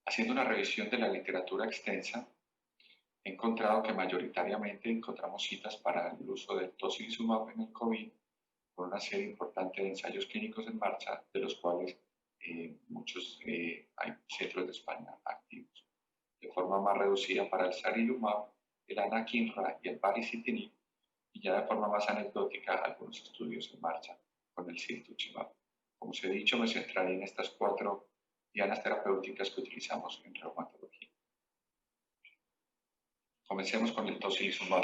Haciendo una revisión de la literatura extensa, he encontrado que mayoritariamente encontramos citas para el uso del tocilizumab en el COVID, con una serie importante de ensayos clínicos en marcha, de los cuales muchos hay centros de España activos. De forma más reducida para el sarilumab, el anakinra y el baricitinib, y ya de forma más anecdótica algunos estudios en marcha con el ciltuximab. Como os he dicho, me centraré en estas 4 dianas terapéuticas que utilizamos en reumatología. Comencemos con el tocilizumab.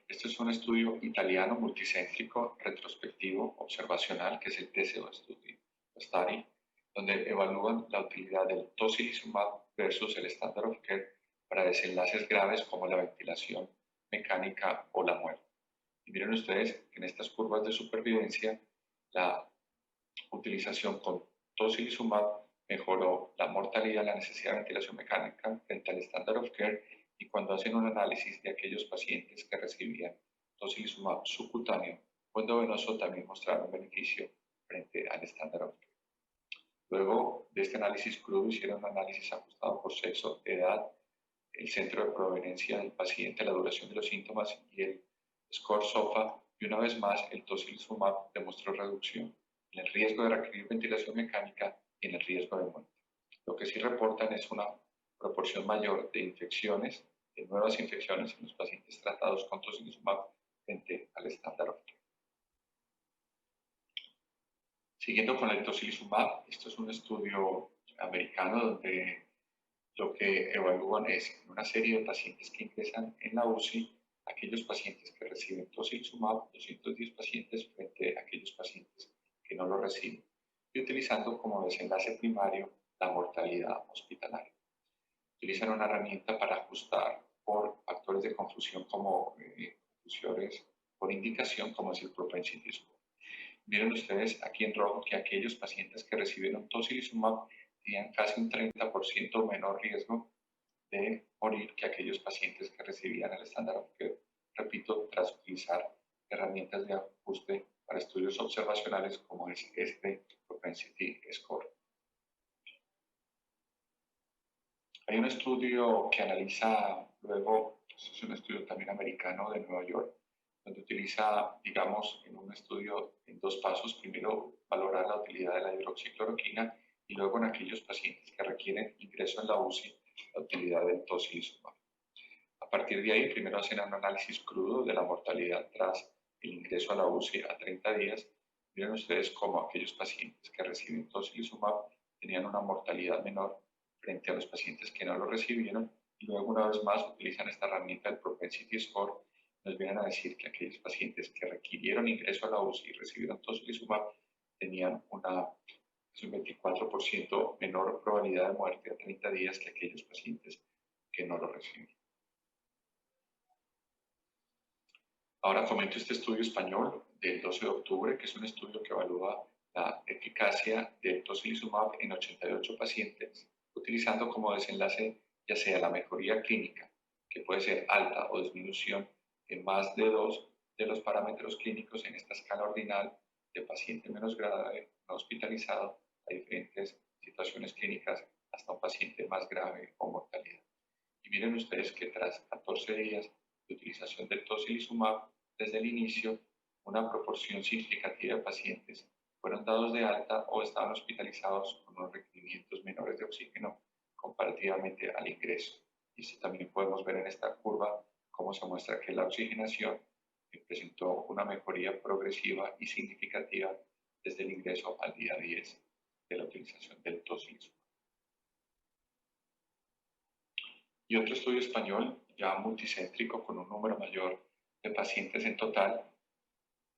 Este es un estudio italiano multicéntrico, retrospectivo, observacional, que es el TCO Study, donde evalúan la utilidad del tocilizumab versus el estándar of care para desenlaces graves como la ventilación mecánica o la muerte. Y miren ustedes que en estas curvas de supervivencia la utilización con tocilizumab mejoró la mortalidad, la necesidad de ventilación mecánica frente al estándar of care, y cuando hacen un análisis de aquellos pacientes que recibían tocilizumab subcutáneo o endovenoso también mostraron beneficio frente al estándar of care. Luego de este análisis crudo hicieron un análisis ajustado por sexo, edad, el centro de proveniencia del paciente, la duración de los síntomas y el score SOFA, y una vez más el tocilizumab demostró reducción en el riesgo de requerir ventilación mecánica y en el riesgo de muerte. Lo que sí reportan es una proporción mayor de infecciones, de nuevas infecciones en los pacientes tratados con tocilizumab frente al estándar of care. Siguiendo con el tocilizumab, esto es un estudio americano donde lo que evalúan es en una serie de pacientes que ingresan en la UCI, aquellos pacientes que reciben tocilizumab, 210 pacientes frente a aquellos pacientes que no lo reciben, y utilizando como desenlace primario la mortalidad hospitalaria. Utilizan una herramienta para ajustar por factores de confusión como confusiones por indicación, como es el propensity score. Miren ustedes aquí en rojo que aquellos pacientes que recibieron tocilizumab tenían casi un 30% menor riesgo de morir que aquellos pacientes que recibían el estándar of care, repito, tras utilizar herramientas de ajuste para estudios observacionales como es este propensity score. Hay un estudio que analiza luego, es un estudio también americano de Nueva York, donde utiliza, digamos, en un estudio en dos pasos, primero valorar la utilidad de la hidroxicloroquina y luego en aquellos pacientes que requieren ingreso en la UCI, la utilidad del tocilizumab. A partir de ahí, primero hacen un análisis crudo de la mortalidad tras el ingreso a la UCI a 30 días. Miren ustedes cómo aquellos pacientes que reciben tocilizumab tenían una mortalidad menor frente a los pacientes que no lo recibieron, y luego una vez más utilizan esta herramienta del propensity score. Nos vienen a decir que aquellos pacientes que requirieron ingreso a la UCI y recibieron tocilizumab tenían un 24% menor probabilidad de muerte a 30 días que aquellos pacientes que no lo recibieron. Ahora comento este estudio español del 12 de octubre, que es un estudio que evalúa la eficacia del tocilizumab en 88 pacientes, utilizando como desenlace ya sea la mejoría clínica, que puede ser alta o disminución en más de 2 de los parámetros clínicos en esta escala ordinal de paciente menos grave, no hospitalizado, a diferentes situaciones clínicas, hasta un paciente más grave o mortalidad. Y miren ustedes que tras 14 días de utilización del tocilizumab, desde el inicio, una proporción significativa de pacientes fueron dados de alta o estaban hospitalizados con unos requerimientos menores de oxígeno comparativamente al ingreso. Y esto también podemos ver en esta curva cómo se muestra que la oxigenación presentó una mejoría progresiva y significativa desde el ingreso al día 10 de la utilización del tocilizumab. Y otro estudio español, ya multicéntrico, con un número mayor de pacientes en total,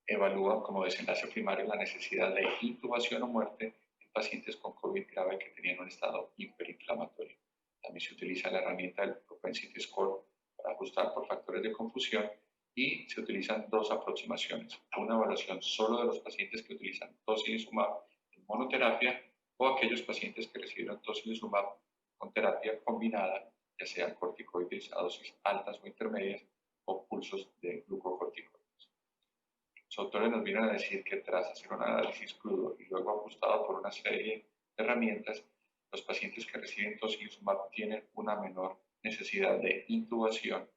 evalúa como desenlace primario la necesidad de intubación o muerte en pacientes con COVID grave que tenían un estado hiperinflamatorio. También se utiliza la herramienta del propensity score para ajustar por factores de confusión, y se utilizan dos aproximaciones: una evaluación solo de los pacientes que utilizan tocilizumab en monoterapia o aquellos pacientes que recibieron tocilizumab con terapia combinada, ya sean corticoides a dosis altas o intermedias o pulsos de glucocorticoides. Los autores nos vienen a decir que tras hacer un análisis crudo y luego ajustado por una serie de herramientas, los pacientes que reciben tocilizumab tienen una menor necesidad de intubación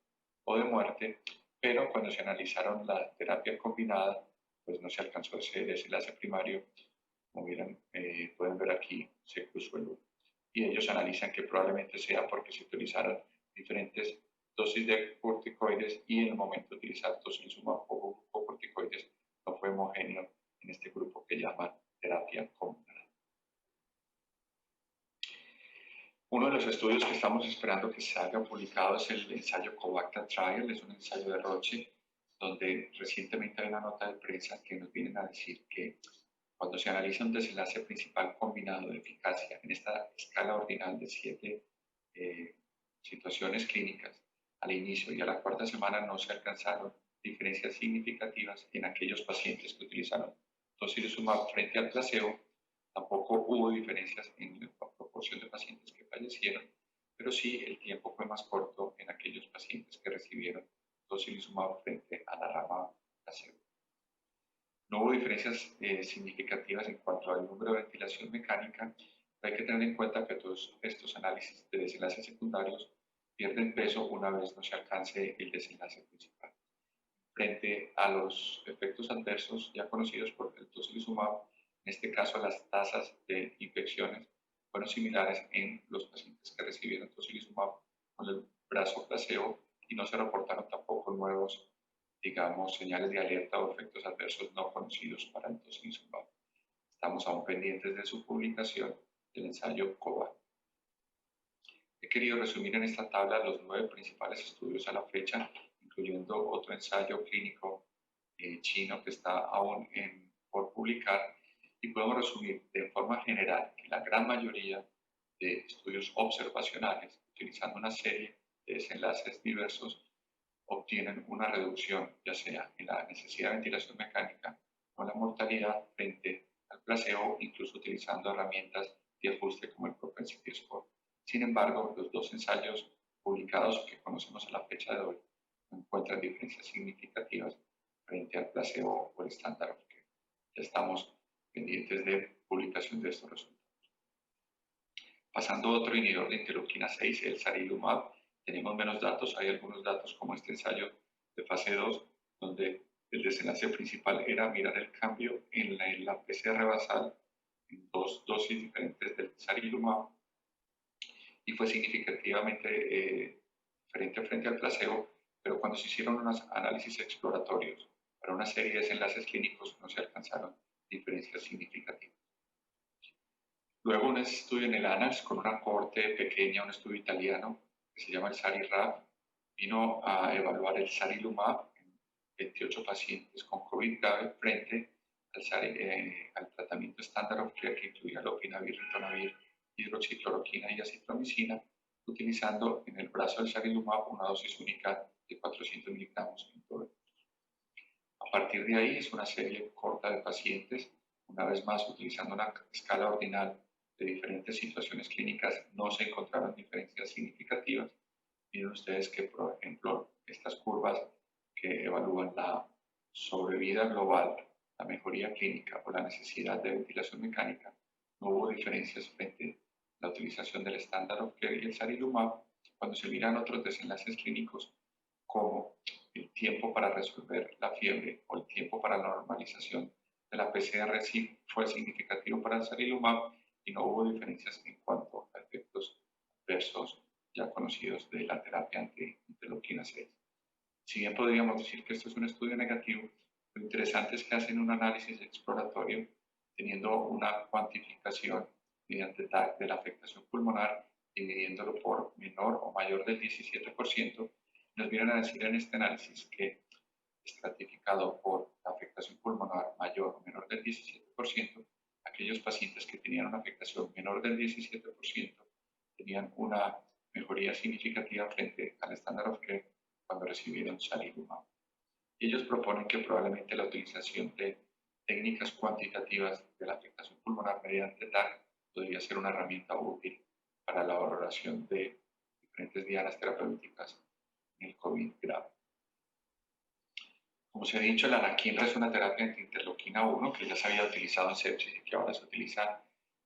o de muerte, pero cuando se analizaron la terapia combinada, pues no se alcanzó ese desenlace primario. Como pueden ver aquí, se cruzó el 1. Y ellos analizan que probablemente sea porque se utilizaron diferentes dosis de corticoides y en el momento de utilizar tocilizumab o corticoides no fue homogéneo en este grupo que llaman terapia combinada. Uno de los estudios que estamos esperando que salga publicado es el ensayo Covacta Trial, es un ensayo de Roche, donde recientemente hay una nota de prensa que nos vienen a decir que cuando se analiza un desenlace principal combinado de eficacia en esta escala ordinal de 7 situaciones clínicas, al inicio y a la cuarta semana no se alcanzaron diferencias significativas en aquellos pacientes que utilizaron tocilizumab frente al placebo, tampoco hubo diferencias en la proporción de pacientes que fallecieron, pero sí el tiempo fue más corto en aquellos pacientes que recibieron tocilizumab frente a la rama placebo. No hubo diferencias significativas en cuanto al número de ventilación mecánica. Hay que tener en cuenta que todos estos análisis de desenlaces secundarios pierden peso una vez no se alcance el desenlace principal. Frente a los efectos adversos ya conocidos por el tocilizumab, en este caso las tasas de infecciones fueron similares en los pacientes que recibieron tocilizumab con el brazo placebo y no se reportaron tampoco nuevos, digamos, señales de alerta o efectos adversos no conocidos para el tocilizumab. Estamos aún pendientes de su publicación del ensayo COBALT. He querido resumir en esta tabla los 9 principales estudios a la fecha, incluyendo otro ensayo clínico chino que está aún por publicar, y podemos resumir de forma general que la gran mayoría de estudios observacionales, utilizando una serie de desenlaces diversos, obtienen una reducción, ya sea en la necesidad de ventilación mecánica o la mortalidad frente al placebo, incluso utilizando herramientas de ajuste como el propensity score. Sin embargo, los 2 ensayos publicados que conocemos a la fecha de hoy no encuentran diferencias significativas frente al placebo o el estándar of care. Ya estamos pendientes de publicación de estos resultados. Pasando a otro inhibidor de interleuquina 6, el sarilumab, tenemos menos datos. Hay algunos datos como este ensayo de fase 2, donde el desenlace principal era mirar el cambio en la PCR basal en 2 dosis diferentes del sarilumab y fue significativamente diferente frente al placebo, pero cuando se hicieron unos análisis exploratorios para una serie de desenlaces clínicos no se alcanzaron diferencias significativas. Luego un estudio en el ANALS con una cohorte pequeña, un estudio italiano que se llama el SARI-RAF, vino a evaluar el sarilumab en 28 pacientes con COVID grave frente al tratamiento estándar of care que incluía lopinavir, ritonavir, hidroxicloroquina y acitromicina, utilizando en el brazo del sarilumab una dosis única de 400 miligramos en todo el mundo. A partir de ahí es una serie corta de pacientes, una vez más utilizando una escala ordinal de diferentes situaciones clínicas, no se encontraron diferencias significativas. Miren ustedes que, por ejemplo, estas curvas que evalúan la sobrevida global, la mejoría clínica o la necesidad de ventilación mecánica, no hubo diferencias frente a la utilización del estándar of care y el sarilumab. Cuando se miran otros desenlaces clínicos como el tiempo para resolver la fiebre o el tiempo para la normalización de la PCR, sí fue significativo para el sarilumab y no hubo diferencias en cuanto a efectos adversos ya conocidos de la terapia anti-interleuquina 6. Si bien podríamos decir que esto es un estudio negativo, lo interesante es que hacen un análisis exploratorio teniendo una cuantificación mediante TAC de la afectación pulmonar, dividiéndolo por menor o mayor del 17%. Nos vienen a decir en este análisis que, estratificado por la afectación pulmonar mayor o menor del 17%, aquellos pacientes que tenían una afectación menor del 17% tenían una mejoría significativa frente al estándar of care cuando recibieron sarilumab. Y ellos proponen que probablemente la utilización de técnicas cuantitativas de la afectación pulmonar mediante TAC podría ser una herramienta útil para la valoración de diferentes dianas terapéuticas en el COVID grave. Como se ha dicho, la anakinra es una terapia anti-interleuquina 1 que ya se había utilizado en sepsis y que ahora se utiliza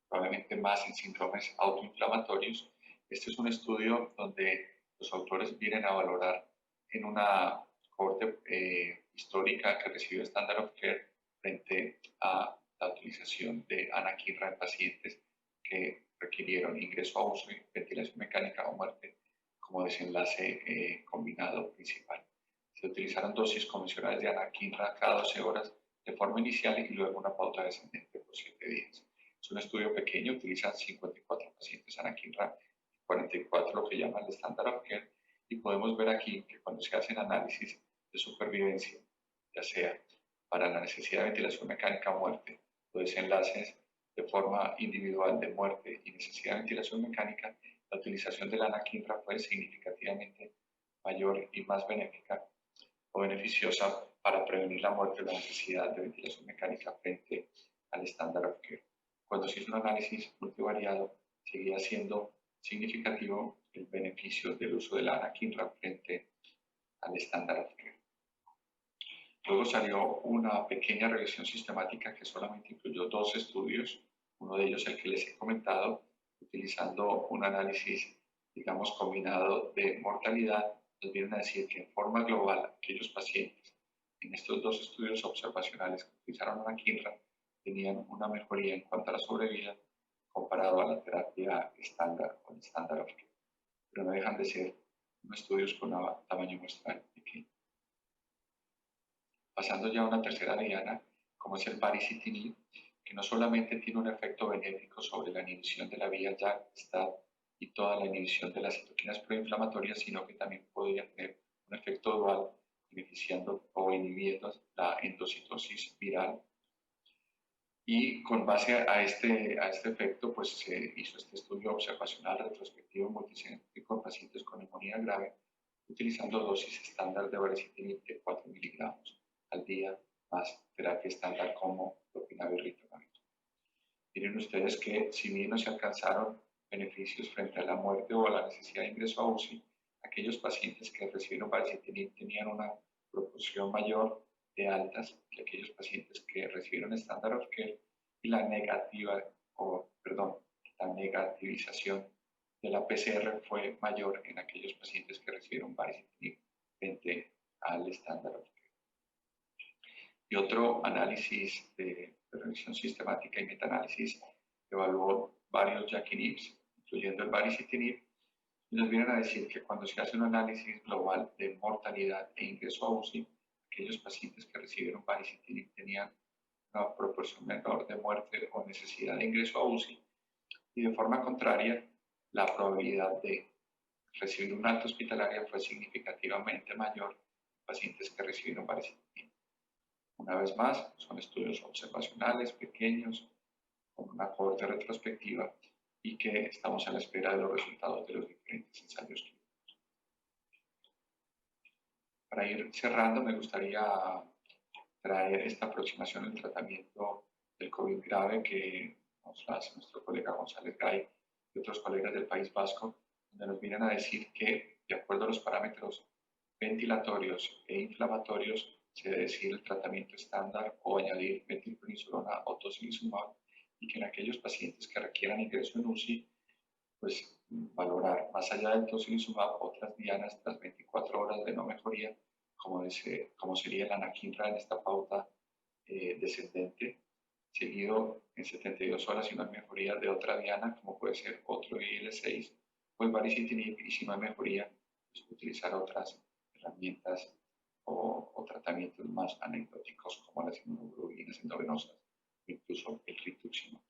probablemente más en síndromes autoinflamatorios. Este es un estudio donde los autores vienen a valorar en una cohorte histórica que recibió Standard of Care frente a la utilización de anakinra en pacientes que requirieron ingreso a uso y ventilación mecánica o muerte como desenlace combinado principal. Se utilizaron dosis convencionales de anakinra cada 12 horas de forma inicial y luego una pauta descendente por 7 días. Es un estudio pequeño, utiliza 54 pacientes anakinra, 44 lo que llaman el Standard of Care, y podemos ver aquí que cuando se hacen análisis de supervivencia, ya sea para la necesidad de ventilación mecánica o muerte, o desenlaces de forma individual de muerte y necesidad de ventilación mecánica, la utilización de la anakinra fue significativamente mayor y más benéfica o beneficiosa para prevenir la muerte o la necesidad de ventilación mecánica frente al estándar of care. Cuando se hizo un análisis multivariado, seguía siendo significativo el beneficio del uso de la anakinra frente al estándar of care. Luego salió una pequeña revisión sistemática que solamente incluyó 2 estudios, uno de ellos el que les he comentado, utilizando un análisis, digamos, combinado de mortalidad. Nos vienen a decir que en forma global aquellos pacientes en estos 2 estudios observacionales que utilizaron anakinra tenían una mejoría en cuanto a la sobrevida comparado a la terapia estándar o el estándar of care, pero no dejan de ser unos estudios con un tamaño muestral pequeño. Pasando ya a una tercera diana, como es el baricitinib, que no solamente tiene un efecto benéfico sobre la inhibición de la vía JAK-STAT y toda la inhibición de las citoquinas proinflamatorias, sino que también podría tener un efecto dual, beneficiando o inhibiendo la endocitosis viral. Y con base a este efecto, pues se hizo este estudio observacional retrospectivo multicéntrico en pacientes con neumonía grave, utilizando dosis estándar de baricitinib de 4 miligramos al día, más terapia estándar como propinavir y ritonavir. Miren ustedes que si bien no se alcanzaron beneficios frente a la muerte o a la necesidad de ingreso a UCI, aquellos pacientes que recibieron baricitinib tenían una proporción mayor de altas que aquellos pacientes que recibieron estándar of care, y la negativización de la PCR fue mayor en aquellos pacientes que recibieron baricitinib frente al estándar of care. Y otro análisis de revisión sistemática y metaanálisis evaluó varios JAK-inhibs, incluyendo el baricitinib, y nos vienen a decir que cuando se hace un análisis global de mortalidad e ingreso a UCI, aquellos pacientes que recibieron baricitinib tenían una proporción menor de muerte o necesidad de ingreso a UCI, y de forma contraria, la probabilidad de recibir un alta hospitalaria fue significativamente mayor en pacientes que recibieron baricitinib. Una vez más, son estudios observacionales, pequeños, con una cohorte retrospectiva, y que estamos a la espera de los resultados de los diferentes ensayos clínicos. Para ir cerrando, me gustaría traer esta aproximación al tratamiento del COVID grave que nos hace nuestro colega González Gay y otros colegas del País Vasco, donde nos vienen a decir que, de acuerdo a los parámetros ventilatorios e inflamatorios, se debe decidir el tratamiento estándar o añadir metilprednisolona o tocilizumab, y que en aquellos pacientes que requieran ingreso en UCI, pues valorar más allá del tocilizumab otras dianas tras 24 horas de no mejoría, como sería la anakinra en esta pauta descendente, seguido en 72 horas y no hay mejoría de otra diana, como puede ser otro IL-6 o el baricitinib, y si no hay mejoría, pues utilizar otras herramientas o tratamientos más anecdóticos como las inmunoglobulinas endovenosas, incluso el rituximab.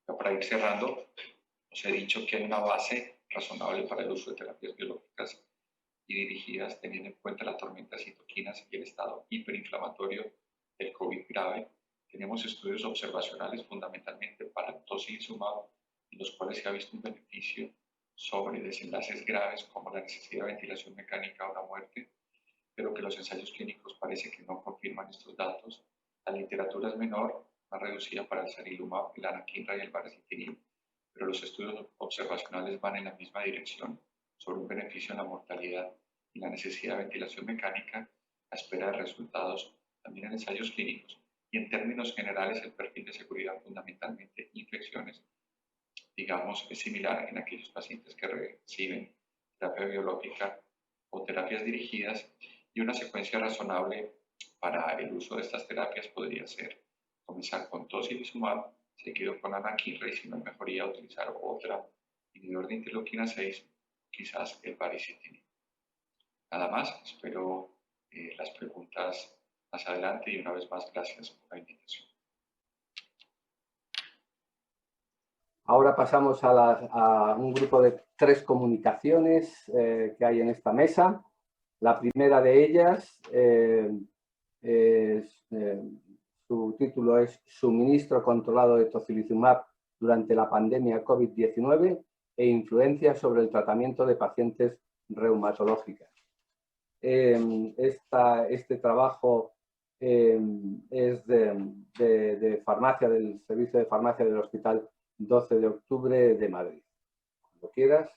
Para ir cerrando, os he dicho que hay una base razonable para el uso de terapias biológicas y dirigidas teniendo en cuenta la tormenta de citoquinas y el estado hiperinflamatorio del COVID grave. Tenemos estudios observacionales fundamentalmente para el tocilizumab, en los cuales se ha visto un beneficio sobre desenlaces graves como la necesidad de ventilación mecánica o la muerte, pero que los ensayos clínicos parece que no confirman estos datos. La literatura es menor, más reducida para el sarilumab, el anakinra y el baricitinib, pero los estudios observacionales van en la misma dirección sobre un beneficio en la mortalidad y la necesidad de ventilación mecánica a espera de resultados también en ensayos clínicos. Y en términos generales, el perfil de seguridad, fundamentalmente infecciones, digamos, es similar en aquellos pacientes que reciben terapia biológica o terapias dirigidas, y una secuencia razonable para el uso de estas terapias podría ser comenzar con tocilizumab, seguido con anakinra, y si no hay mejoría, utilizar otra inhibidor de interleuquina 6, quizás el baricitinib. Nada más, espero las preguntas más adelante, y una vez más, gracias por la invitación. Ahora pasamos a un grupo de 3 comunicaciones que hay en esta mesa. La primera de ellas, su título es Suministro controlado de tocilizumab durante la pandemia COVID-19 e influencia sobre el tratamiento de pacientes reumatológicas. Este trabajo es de farmacia, del Servicio de Farmacia del Hospital 12 de Octubre de Madrid. Cuando quieras.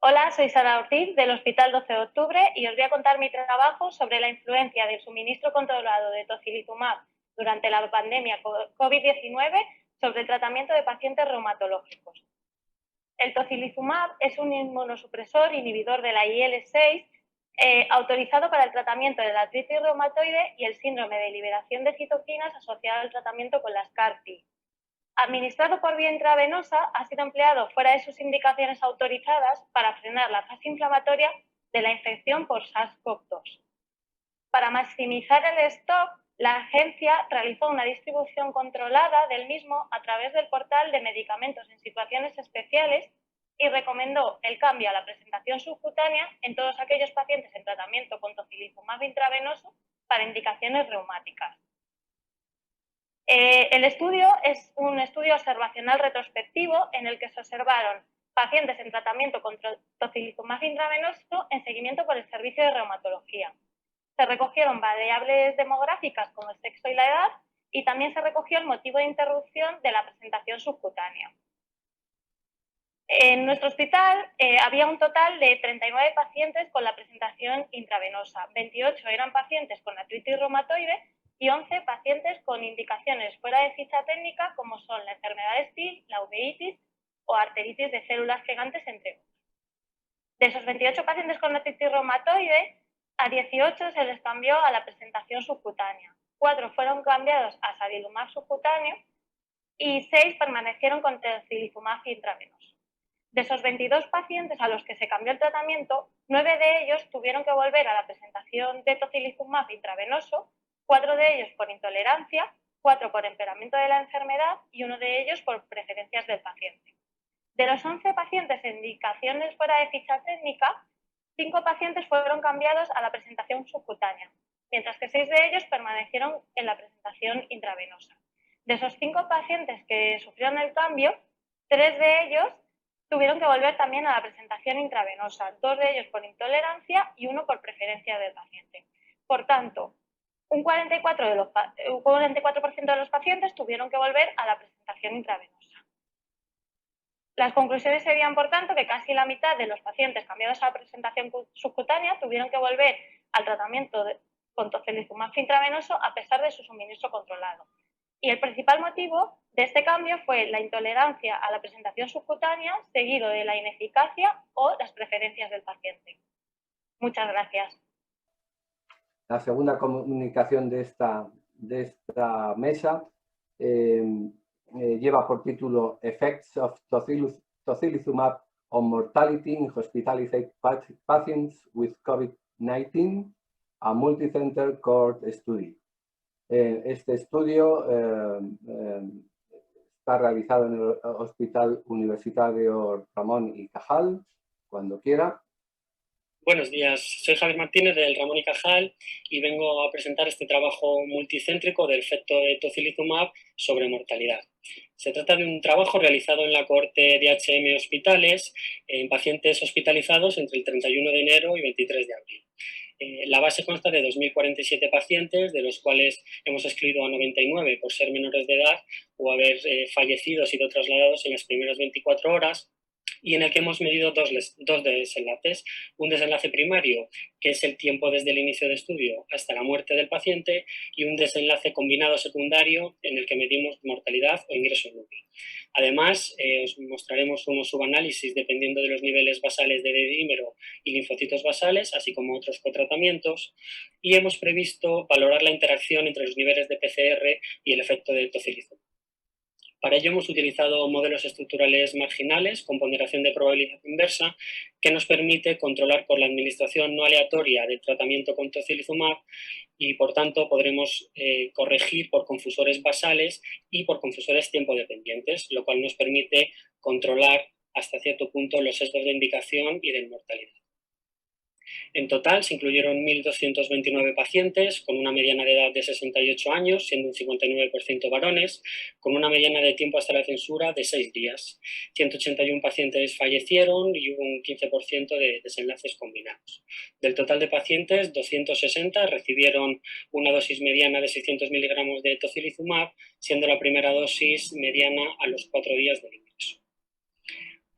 Hola, soy Sara Ortiz del Hospital 12 de Octubre y os voy a contar mi trabajo sobre la influencia del suministro controlado de tocilizumab durante la pandemia COVID-19 sobre el tratamiento de pacientes reumatológicos. El tocilizumab es un inmunosupresor inhibidor de la IL-6 autorizado para el tratamiento de la artritis reumatoide y el síndrome de liberación de citoquinas asociado al tratamiento con las CAR-T. Administrado por vía intravenosa, ha sido empleado fuera de sus indicaciones autorizadas para frenar la fase inflamatoria de la infección por SARS-CoV-2. Para maximizar el stock, la agencia realizó una distribución controlada del mismo a través del portal de medicamentos en situaciones especiales y recomendó el cambio a la presentación subcutánea en todos aquellos pacientes en tratamiento con tocilizumab intravenoso para indicaciones reumáticas. El estudio es un estudio observacional retrospectivo en el que se observaron pacientes en tratamiento con tocilizumab intravenoso en seguimiento por el servicio de reumatología. Se recogieron variables demográficas como el sexo y la edad y también se recogió el motivo de interrupción de la presentación subcutánea. En nuestro hospital había un total de 39 pacientes con la presentación intravenosa, 28 eran pacientes con artritis reumatoide y 11 pacientes con indicaciones fuera de ficha técnica como son la enfermedad de Still, la uveitis o arteritis de células gigantes, entre otros. De esos 28 pacientes con artritis reumatoide, a 18 se les cambió a la presentación subcutánea, 4 fueron cambiados a sarilumab subcutáneo y 6 permanecieron con tocilizumab intravenoso. De esos 22 pacientes a los que se cambió el tratamiento, 9 de ellos tuvieron que volver a la presentación de tocilizumab intravenoso, 4 de ellos por intolerancia, 4 por empeoramiento de la enfermedad y 1 de ellos por preferencias del paciente. De los 11 pacientes en indicaciones fuera de ficha técnica, 5 pacientes fueron cambiados a la presentación subcutánea, mientras que 6 de ellos permanecieron en la presentación intravenosa. De esos 5 pacientes que sufrieron el cambio, 3 de ellos tuvieron que volver también a la presentación intravenosa, 2 de ellos por intolerancia y 1 por preferencia del paciente. Por tanto, un 44% de los pacientes tuvieron que volver a la presentación intravenosa. Las conclusiones serían, por tanto, que casi la mitad de los pacientes cambiados a la presentación subcutánea tuvieron que volver al tratamiento con tocilizumab intravenoso a pesar de su suministro controlado. Y el principal motivo de este cambio fue la intolerancia a la presentación subcutánea, seguido de la ineficacia o las preferencias del paciente. Muchas gracias. La segunda comunicación de esta mesa lleva por título Effects of Tocilizumab on Mortality in Hospitalized Patients with COVID-19, a Multicenter Cohort Study. Este estudio está realizado en el Hospital Universitario Ramón y Cajal, cuando quiera. Buenos días, soy Javier Martínez del Ramón y Cajal y vengo a presentar este trabajo multicéntrico del efecto de tocilizumab sobre mortalidad. Se trata de un trabajo realizado en la cohorte de HM Hospitales en pacientes hospitalizados entre el 31 de enero y 23 de abril. La base consta de 2.047 pacientes, de los cuales hemos excluido a 99 por ser menores de edad o haber fallecido o sido trasladados en las primeras 24 horas, y en el que hemos medido dos desenlaces. Un desenlace primario, que es el tiempo desde el inicio de estudio hasta la muerte del paciente, y un desenlace combinado secundario en el que medimos mortalidad o ingreso en UBI. Además, os mostraremos unos subanálisis dependiendo de los niveles basales de dímero y linfocitos basales, así como otros cotratamientos, y hemos previsto valorar la interacción entre los niveles de PCR y el efecto de tocilizumab. Para ello hemos utilizado modelos estructurales marginales con ponderación de probabilidad inversa, que nos permite controlar por la administración no aleatoria del tratamiento con tocilizumab y, por tanto, podremos corregir por confusores basales y por confusores tiempo dependientes, lo cual nos permite controlar hasta cierto punto los sesgos de indicación y de mortalidad. En total se incluyeron 1.229 pacientes con una mediana de edad de 68 años, siendo un 59% varones, con una mediana de tiempo hasta la censura de 6 días. 181 pacientes fallecieron y hubo un 15% de desenlaces combinados. Del total de pacientes, 260 recibieron una dosis mediana de 600 miligramos de tocilizumab, siendo la primera dosis mediana a los 4 días del ingreso.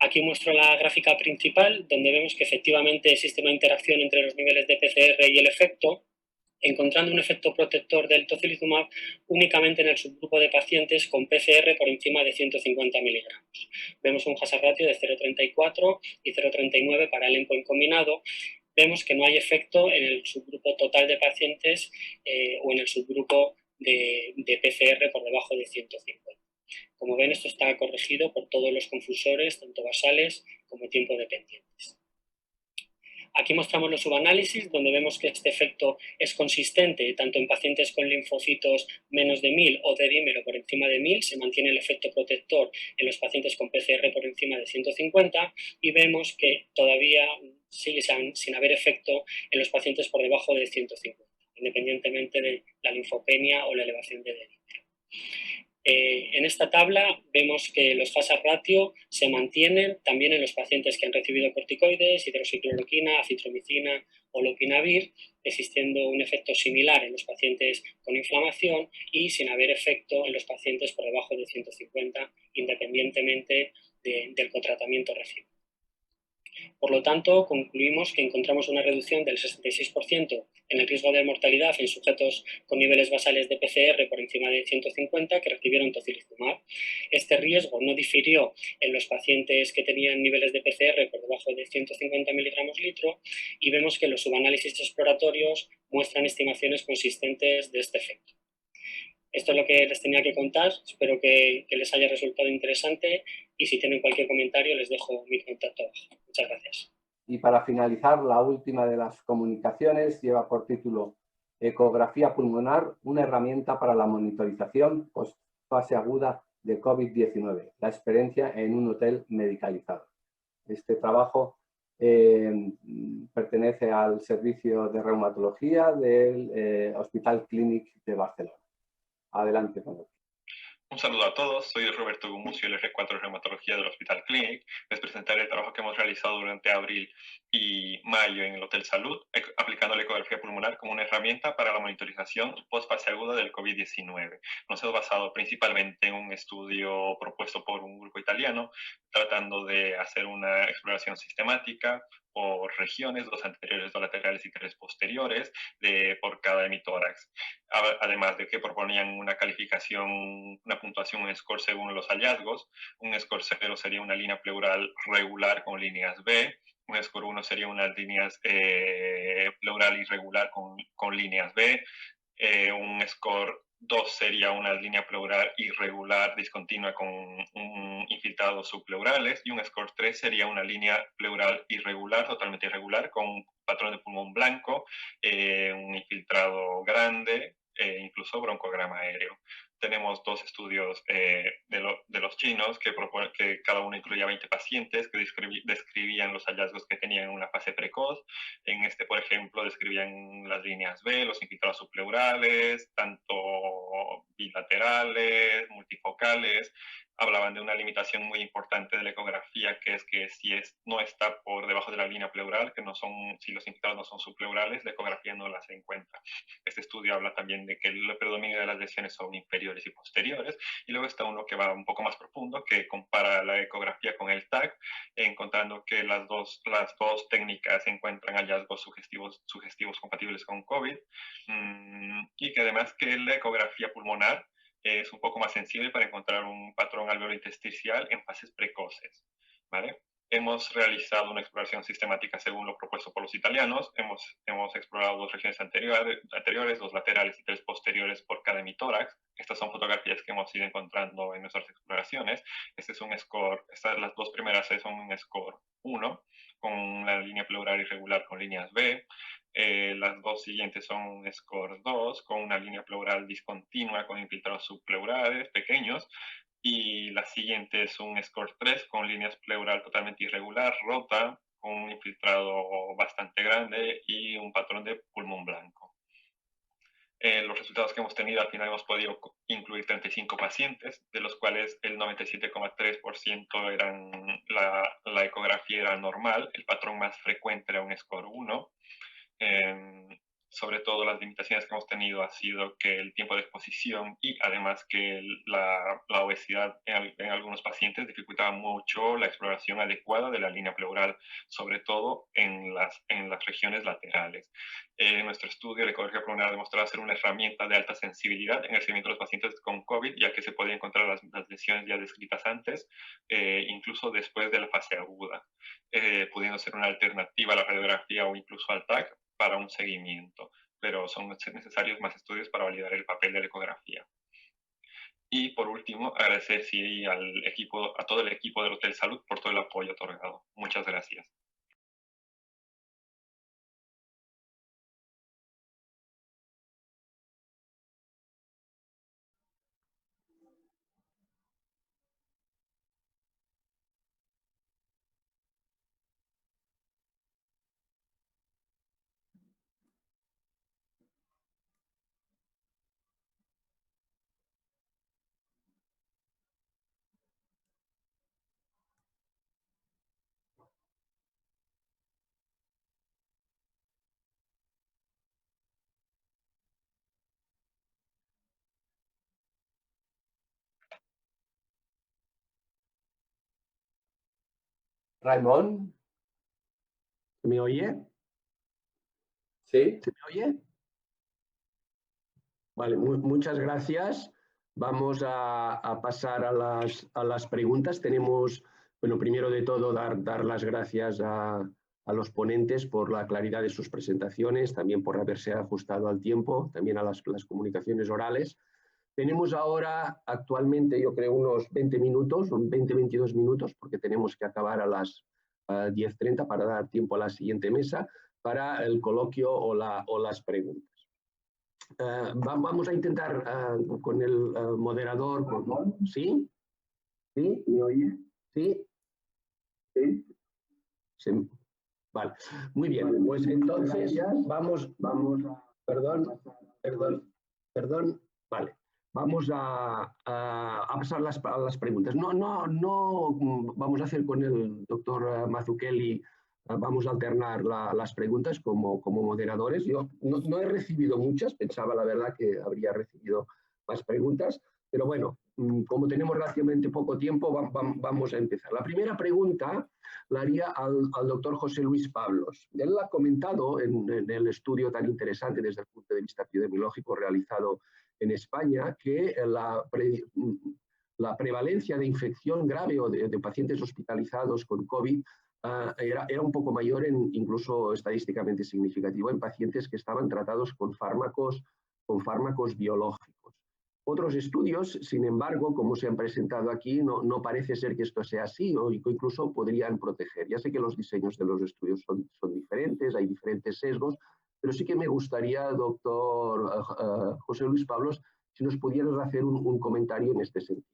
Aquí muestro la gráfica principal, donde vemos que efectivamente existe una interacción entre los niveles de PCR y el efecto, encontrando un efecto protector del tocilizumab únicamente en el subgrupo de pacientes con PCR por encima de 150 miligramos. Vemos un hazard ratio de 0,34 y 0,39 para el endpoint combinado. Vemos que no hay efecto en el subgrupo total de pacientes o en el subgrupo de PCR por debajo de 150. Como ven, esto está corregido por todos los confusores, tanto basales como tiempo dependientes. Aquí mostramos los subanálisis, donde vemos que este efecto es consistente tanto en pacientes con linfocitos menos de 1000 o de dímero por encima de 1000, se mantiene el efecto protector en los pacientes con PCR por encima de 150 y vemos que todavía sigue sin haber efecto en los pacientes por debajo de 150, independientemente de la linfopenia o la elevación de dímero. En esta tabla vemos que los hazard ratio se mantienen también en los pacientes que han recibido corticoides, hidroxicloroquina, acitromicina o lopinavir, existiendo un efecto similar en los pacientes con inflamación y sin haber efecto en los pacientes por debajo de 150, independientemente del cotratamiento recibido. Por lo tanto, concluimos que encontramos una reducción del 66% en el riesgo de mortalidad en sujetos con niveles basales de PCR por encima de 150 que recibieron tocilizumab. Este riesgo no difirió en los pacientes que tenían niveles de PCR por debajo de 150 miligramos litro y vemos que los subanálisis exploratorios muestran estimaciones consistentes de este efecto. Esto es lo que les tenía que contar, espero que les haya resultado interesante y si tienen cualquier comentario les dejo mi contacto abajo. Muchas gracias. Y para finalizar, la última de las comunicaciones lleva por título Ecografía pulmonar, una herramienta para la monitorización post-fase aguda de COVID-19, la experiencia en un hotel medicalizado. Este trabajo pertenece al servicio de reumatología del Hospital Clínic de Barcelona. Adelante, Pablo. Un saludo a todos, soy Roberto Gumucio, el R4 de Reumatología del Hospital Clínic. Les presentaré el trabajo que hemos realizado durante abril y mayo en el Hotel Salud, aplicando la ecografía pulmonar como una herramienta para la monitorización post-fase aguda del COVID-19. Nos hemos basado principalmente en un estudio propuesto por un grupo italiano, tratando de hacer una exploración sistemática por regiones, 2 anteriores, 2 laterales y 3 posteriores, por cada hemitórax. Además de que proponían una calificación, una puntuación, un score según los hallazgos. Un score 0 sería una línea pleural regular con líneas B. Un score 1 sería unas líneas pleural irregular con líneas B. Un score 2 sería una línea pleural irregular discontinua con un infiltrado subpleurales, y un score 3 sería una línea pleural irregular, totalmente irregular, con un patrón de pulmón blanco, un infiltrado grande, incluso broncograma aéreo. Tenemos 2 estudios de los chinos que cada uno incluía 20 pacientes que describían los hallazgos que tenían en una fase precoz. En este, por ejemplo, describían las líneas B, los infiltrados subpleurales, tanto bilaterales, multifocales. Hablaban de una limitación muy importante de la ecografía, que es que si no está por debajo de la línea pleural, si los infiltrados no son subpleurales, la ecografía no las encuentra. Este estudio habla también de que el predominio de las lesiones son inferiores y posteriores, y luego está uno que va un poco más profundo, que compara la ecografía con el TAC, encontrando que las dos técnicas encuentran hallazgos sugestivos compatibles con COVID, y que además que la ecografía pulmonar es un poco más sensible para encontrar un patrón alveolo-intersticial en fases precoces, ¿vale? Hemos realizado una exploración sistemática según lo propuesto por los italianos. Hemos explorado 2 regiones anteriores, 2 laterales y 3 posteriores por cada hemitórax. Estas son fotografías que hemos ido encontrando en nuestras exploraciones. Este es un score, las 2 primeras son un score 1, con una línea pleural irregular con líneas B. Las 2 siguientes son un score 2, con una línea pleural discontinua con infiltrados subpleurales pequeños. Y la siguiente es un score 3 con líneas pleural totalmente irregular, rota, con un infiltrado bastante grande y un patrón de pulmón blanco. Los resultados que hemos tenido, al final hemos podido incluir 35 pacientes, de los cuales el 97,3% eran la ecografía era normal, el patrón más frecuente era un score 1. Sobre todo las limitaciones que hemos tenido ha sido que el tiempo de exposición y además que la obesidad en algunos pacientes dificultaba mucho la exploración adecuada de la línea pleural, sobre todo en las regiones laterales. Nuestro estudio de ecografía pulmonar ha demostrado ser una herramienta de alta sensibilidad en el seguimiento de los pacientes con COVID, ya que se podía encontrar las lesiones ya descritas antes, incluso después de la fase aguda, pudiendo ser una alternativa a la radiografía o incluso al TAC para un seguimiento, pero son necesarios más estudios para validar el papel de la ecografía. Y por último, agradecer a todo el equipo del Hotel Salud por todo el apoyo otorgado. Muchas gracias. Raimon. ¿Me oye? ¿Sí? ¿Se me oye? Vale, muchas gracias. Vamos a pasar a las preguntas. Tenemos, bueno, primero de todo, dar las gracias a los ponentes por la claridad de sus presentaciones, también por haberse ajustado al tiempo, también a las comunicaciones orales. Tenemos ahora, actualmente, yo creo, unos 20 minutos, 22 minutos, porque tenemos que acabar a las 10:30 para dar tiempo a la siguiente mesa, para el coloquio o las preguntas. Vamos a intentar con el moderador. ¿Sí? ¿Sí? ¿Me oye? ¿Sí? ¿Sí? Vale. Muy bien. Pues entonces vamos a... Perdón. Vale. Vamos a pasar las preguntas. No vamos a hacer con el doctor Mazzucchelli. Vamos a alternar las preguntas como moderadores. Yo no he recibido muchas, pensaba la verdad que habría recibido más preguntas, pero bueno, como tenemos relativamente poco tiempo, vamos a empezar. La primera pregunta la haría al doctor José Luis Pablos. Él ha comentado en el estudio tan interesante desde el punto de vista epidemiológico realizado en España que la prevalencia de infección grave o de pacientes hospitalizados con COVID era un poco mayor, incluso estadísticamente significativo, en pacientes que estaban tratados con fármacos biológicos. Otros estudios, sin embargo, como se han presentado aquí, no parece ser que esto sea así o incluso podrían proteger. Ya sé que los diseños de los estudios son diferentes, hay diferentes sesgos, pero sí que me gustaría, doctor José Luis Pablos, si nos pudieras hacer un comentario en este sentido.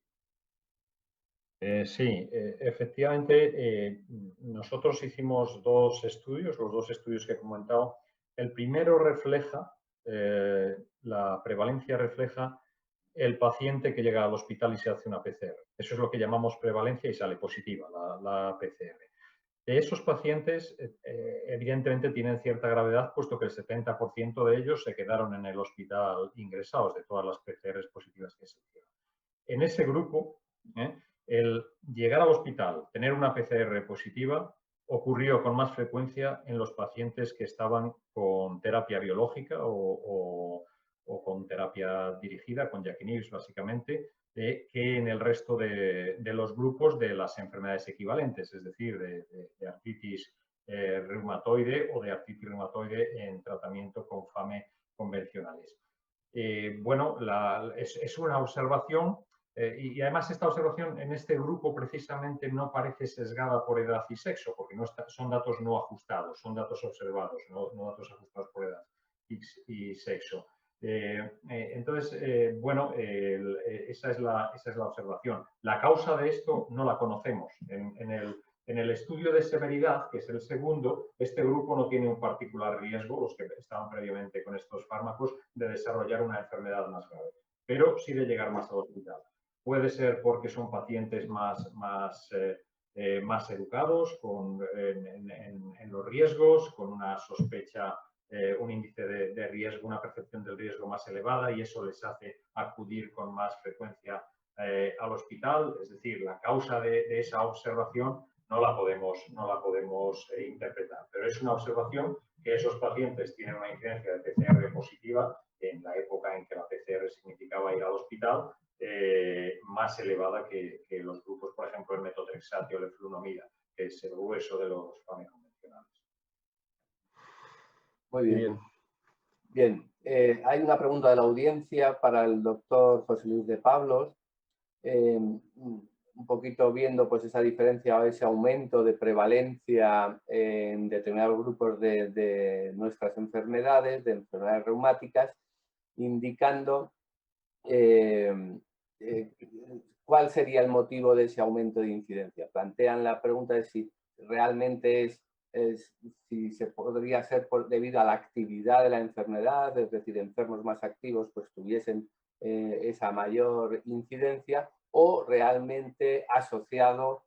Sí, efectivamente, nosotros hicimos dos estudios, los dos estudios que he comentado. El primero refleja, la prevalencia refleja el paciente que llega al hospital y se hace una PCR. Eso es lo que llamamos prevalencia y sale positiva, la PCR. Esos pacientes, evidentemente, tienen cierta gravedad, puesto que el 70% de ellos se quedaron en el hospital ingresados de todas las PCRs positivas que se hicieron. En ese grupo, el llegar al hospital, tener una PCR positiva, ocurrió con más frecuencia en los pacientes que estaban con terapia biológica o con terapia dirigida, con JAK-inhibitors básicamente, que en el resto de los grupos de las enfermedades equivalentes, es decir, de artritis reumatoide o de artritis reumatoide en tratamiento con FAME convencionales. Bueno, es una observación y además esta observación en este grupo precisamente no parece sesgada por edad y sexo, porque son datos no ajustados, son datos observados, no datos ajustados por edad y sexo. Entonces, bueno, esa es la observación. La causa de esto no la conocemos. En En el estudio de severidad, que es el segundo, este grupo no tiene un particular riesgo, los que estaban previamente con estos fármacos, de desarrollar una enfermedad más grave, pero sí de llegar más al hospital. Puede ser porque son pacientes más educados en los riesgos, con una sospecha, un índice de riesgo, una percepción del riesgo más elevada, y eso les hace acudir con más frecuencia al hospital. Es decir, la causa de esa observación no la podemos interpretar, pero es una observación que esos pacientes tienen una incidencia de PCR positiva en la época en que la PCR significaba ir al hospital, más elevada que los grupos, por ejemplo, el metotrexato o la leflunomida, que es el grueso de los fármacos convencionales. Muy bien. Bien, hay una pregunta de la audiencia para el doctor José Luis de Pablos. Un poquito viendo pues esa diferencia o ese aumento de prevalencia en determinados grupos de nuestras enfermedades, de enfermedades reumáticas, indicando cuál sería el motivo de ese aumento de incidencia. Plantean la pregunta de si realmente si se podría ser debido a la actividad de la enfermedad, es decir, enfermos más activos pues tuviesen esa mayor incidencia, o realmente asociado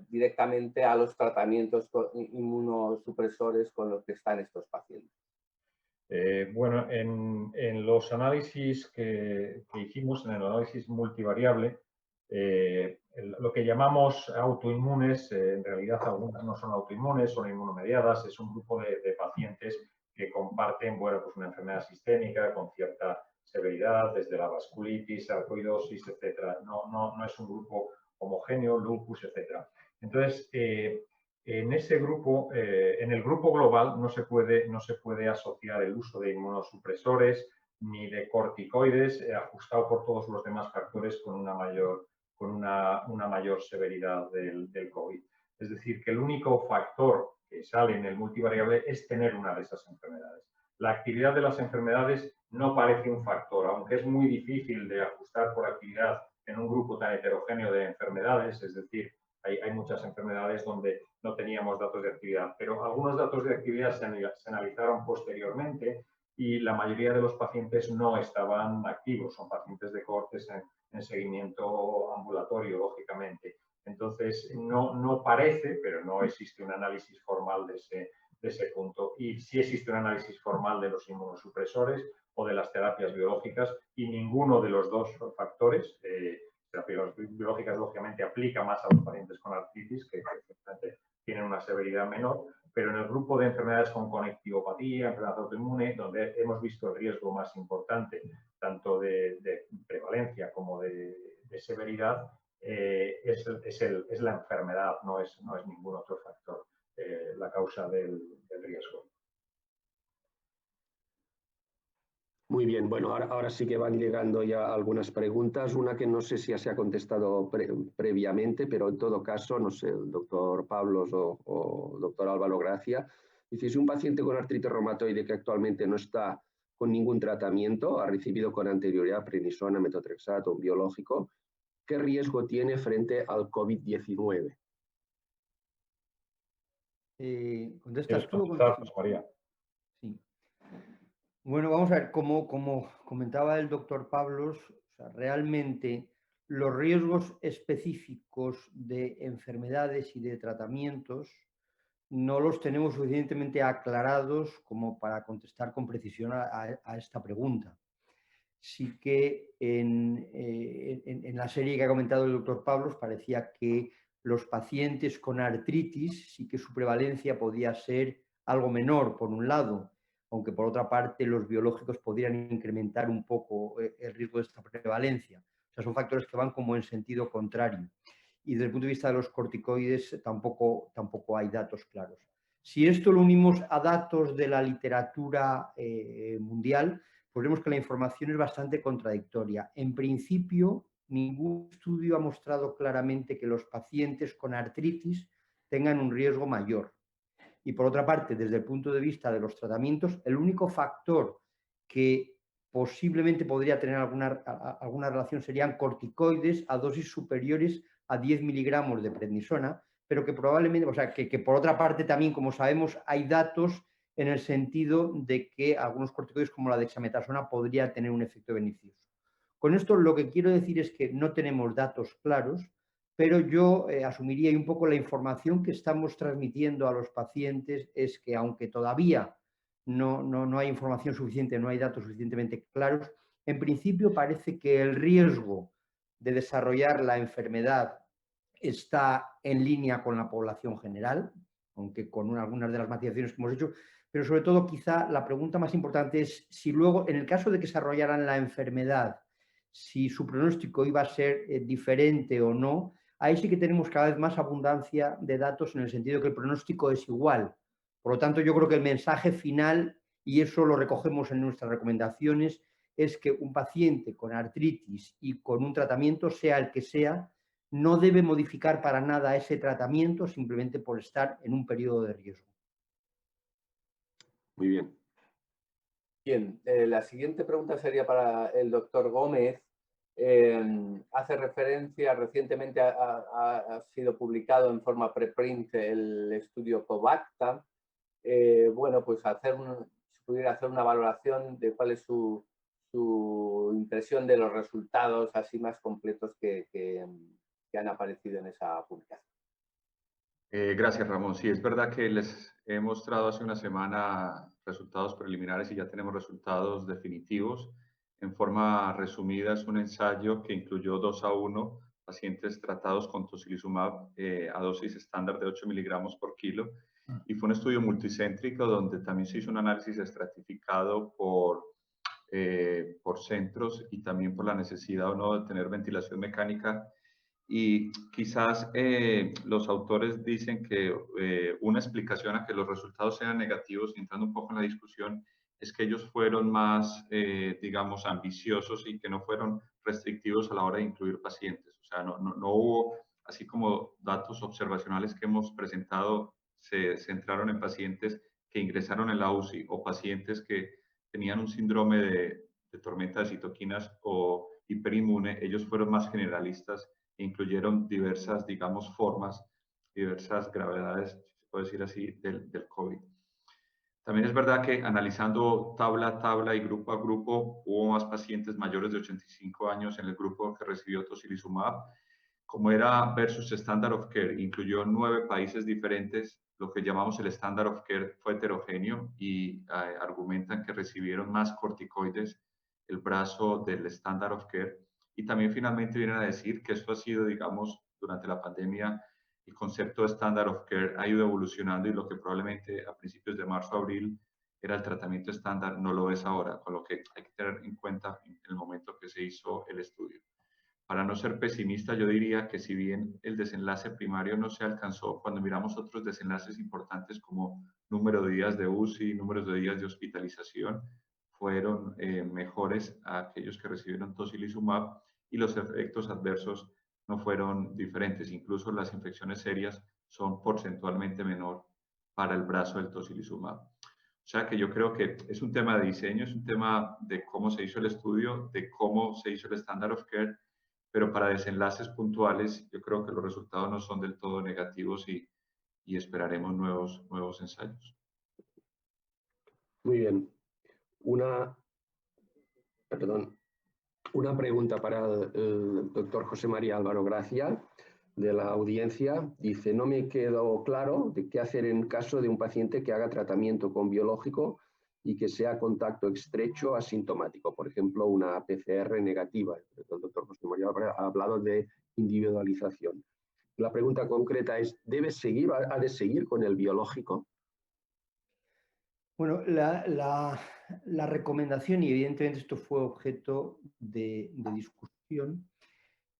directamente a los tratamientos inmunosupresores con los que están estos pacientes. Bueno, en los análisis que hicimos, en el análisis multivariable, lo que llamamos autoinmunes, en realidad algunas no son autoinmunes, son inmunomediadas, es un grupo de pacientes que comparten, bueno, pues una enfermedad sistémica con cierta severidad, desde la vasculitis, sarcoidosis, etcétera. No es un grupo homogéneo, lupus, etcétera. Entonces, en ese grupo, en el grupo global, no se puede asociar el uso de inmunosupresores ni de corticoides, ajustado por todos los demás factores con una mayor severidad del COVID. Es decir, que el único factor que sale en el multivariable es tener una de esas enfermedades. La actividad de las enfermedades no parece un factor, aunque es muy difícil de ajustar por actividad en un grupo tan heterogéneo de enfermedades, es decir, hay muchas enfermedades donde no teníamos datos de actividad, pero algunos datos de actividad se analizaron posteriormente y la mayoría de los pacientes no estaban activos, son pacientes de cohortes en seguimiento ambulatorio, lógicamente. Entonces, no parece, pero no existe un análisis formal de ese punto. Y sí existe un análisis formal de los inmunosupresores o de las terapias biológicas, y ninguno de los dos factores, terapias biológicas lógicamente aplica más a los pacientes con artritis, que tienen una severidad menor, pero en el grupo de enfermedades con conectivopatía, enfermedad autoinmune, donde hemos visto el riesgo más importante, tanto de prevalencia como de severidad, es la enfermedad, no es ningún otro factor la causa del riesgo. Muy bien, bueno, ahora sí que van llegando ya algunas preguntas. Una que no sé si ya se ha contestado previamente, pero en todo caso, no sé, el doctor Pablos o doctor Álvaro Gracia, dice, si un paciente con artritis reumatoide que actualmente no está con ningún tratamiento, ha recibido con anterioridad prednisona, metotrexato, un biológico, ¿qué riesgo tiene frente al COVID-19? ¿Contestas tú? María. Sí. Bueno, vamos a ver, como comentaba el doctor Pablos, o sea, realmente los riesgos específicos de enfermedades y de tratamientos no los tenemos suficientemente aclarados como para contestar con precisión a esta pregunta. Sí que en la serie que ha comentado el doctor Pablos parecía que los pacientes con artritis sí que su prevalencia podía ser algo menor, por un lado, aunque por otra parte los biológicos podrían incrementar un poco el riesgo de esta prevalencia. O sea, son factores que van como en sentido contrario. Y desde el punto de vista de los corticoides tampoco hay datos claros. Si esto lo unimos a datos de la literatura mundial, pues vemos que la información es bastante contradictoria. En principio, ningún estudio ha mostrado claramente que los pacientes con artritis tengan un riesgo mayor. Y por otra parte, desde el punto de vista de los tratamientos, el único factor que posiblemente podría tener alguna relación serían corticoides a dosis superiores a 10 miligramos de prednisona, pero que probablemente, o sea, que por otra parte también, como sabemos, hay datos en el sentido de que algunos corticoides como la dexametasona podría tener un efecto beneficioso. Con esto lo que quiero decir es que no tenemos datos claros, pero yo asumiría y un poco la información que estamos transmitiendo a los pacientes es que aunque todavía no hay información suficiente, no hay datos suficientemente claros, en principio parece que el riesgo de desarrollar la enfermedad está en línea con la población general, aunque con algunas de las matizaciones que hemos hecho, pero sobre todo quizá la pregunta más importante es si luego, en el caso de que desarrollaran la enfermedad, si su pronóstico iba a ser diferente o no. Ahí sí que tenemos cada vez más abundancia de datos en el sentido que el pronóstico es igual. Por lo tanto, yo creo que el mensaje final, y eso lo recogemos en nuestras recomendaciones, es que un paciente con artritis y con un tratamiento, sea el que sea, no debe modificar para nada ese tratamiento simplemente por estar en un periodo de riesgo. Muy bien. Bien, la siguiente pregunta sería para el doctor Gómez. Hace referencia, recientemente ha sido publicado en forma preprint el estudio COVACTA. Bueno, pues si pudiera hacer una valoración de cuál es su impresión de los resultados así más completos que han aparecido en esa publicación. Gracias, Ramón. Sí, es verdad que les he mostrado hace una semana resultados preliminares y ya tenemos resultados definitivos. En forma resumida, es un ensayo que incluyó 2:1 pacientes tratados con tocilizumab a dosis estándar de 8 miligramos por kilo. Y fue un estudio multicéntrico donde también se hizo un análisis estratificado por centros y también por la necesidad o no de tener ventilación mecánica. Y quizás los autores dicen que una explicación a que los resultados sean negativos, entrando un poco en la discusión, es que ellos fueron más, digamos, ambiciosos y que no fueron restrictivos a la hora de incluir pacientes. O sea, no hubo, así como datos observacionales que hemos presentado, se centraron en pacientes que ingresaron en la UCI o pacientes que tenían un síndrome de tormenta de citoquinas o hiperinmune. Ellos fueron más generalistas, incluyeron diversas, digamos, formas, diversas gravedades, se puede decir así, del COVID. También es verdad que analizando tabla a tabla y grupo a grupo, hubo más pacientes mayores de 85 años en el grupo que recibió tocilizumab. Como era versus Standard of Care, incluyó 9 países diferentes. Lo que llamamos el Standard of Care fue heterogéneo y argumentan que recibieron más corticoides el brazo del Standard of Care. Y también finalmente vienen a decir que esto ha sido, digamos, durante la pandemia, el concepto de Standard of Care ha ido evolucionando y lo que probablemente a principios de marzo, abril, era el tratamiento estándar, no lo es ahora, con lo que hay que tener en cuenta en el momento que se hizo el estudio. Para no ser pesimista, yo diría que si bien el desenlace primario no se alcanzó, cuando miramos otros desenlaces importantes como número de días de UCI, números de días de hospitalización, fueron mejores a aquellos que recibieron tocilizumab y los efectos adversos no fueron diferentes. Incluso las infecciones serias son porcentualmente menor para el brazo del tocilizumab. O sea que yo creo que es un tema de diseño, es un tema de cómo se hizo el estudio, de cómo se hizo el Standard of Care, pero para desenlaces puntuales yo creo que los resultados no son del todo negativos y esperaremos nuevos ensayos. Muy bien. Una pregunta para el doctor José María Álvaro Gracia, de la audiencia. Dice, no me quedó claro de qué hacer en caso de un paciente que haga tratamiento con biológico y que sea contacto estrecho asintomático, por ejemplo, una PCR negativa. El doctor José María ha hablado de individualización. La pregunta concreta es, ¿ha de seguir con el biológico? Bueno, la recomendación, y evidentemente esto fue objeto de discusión,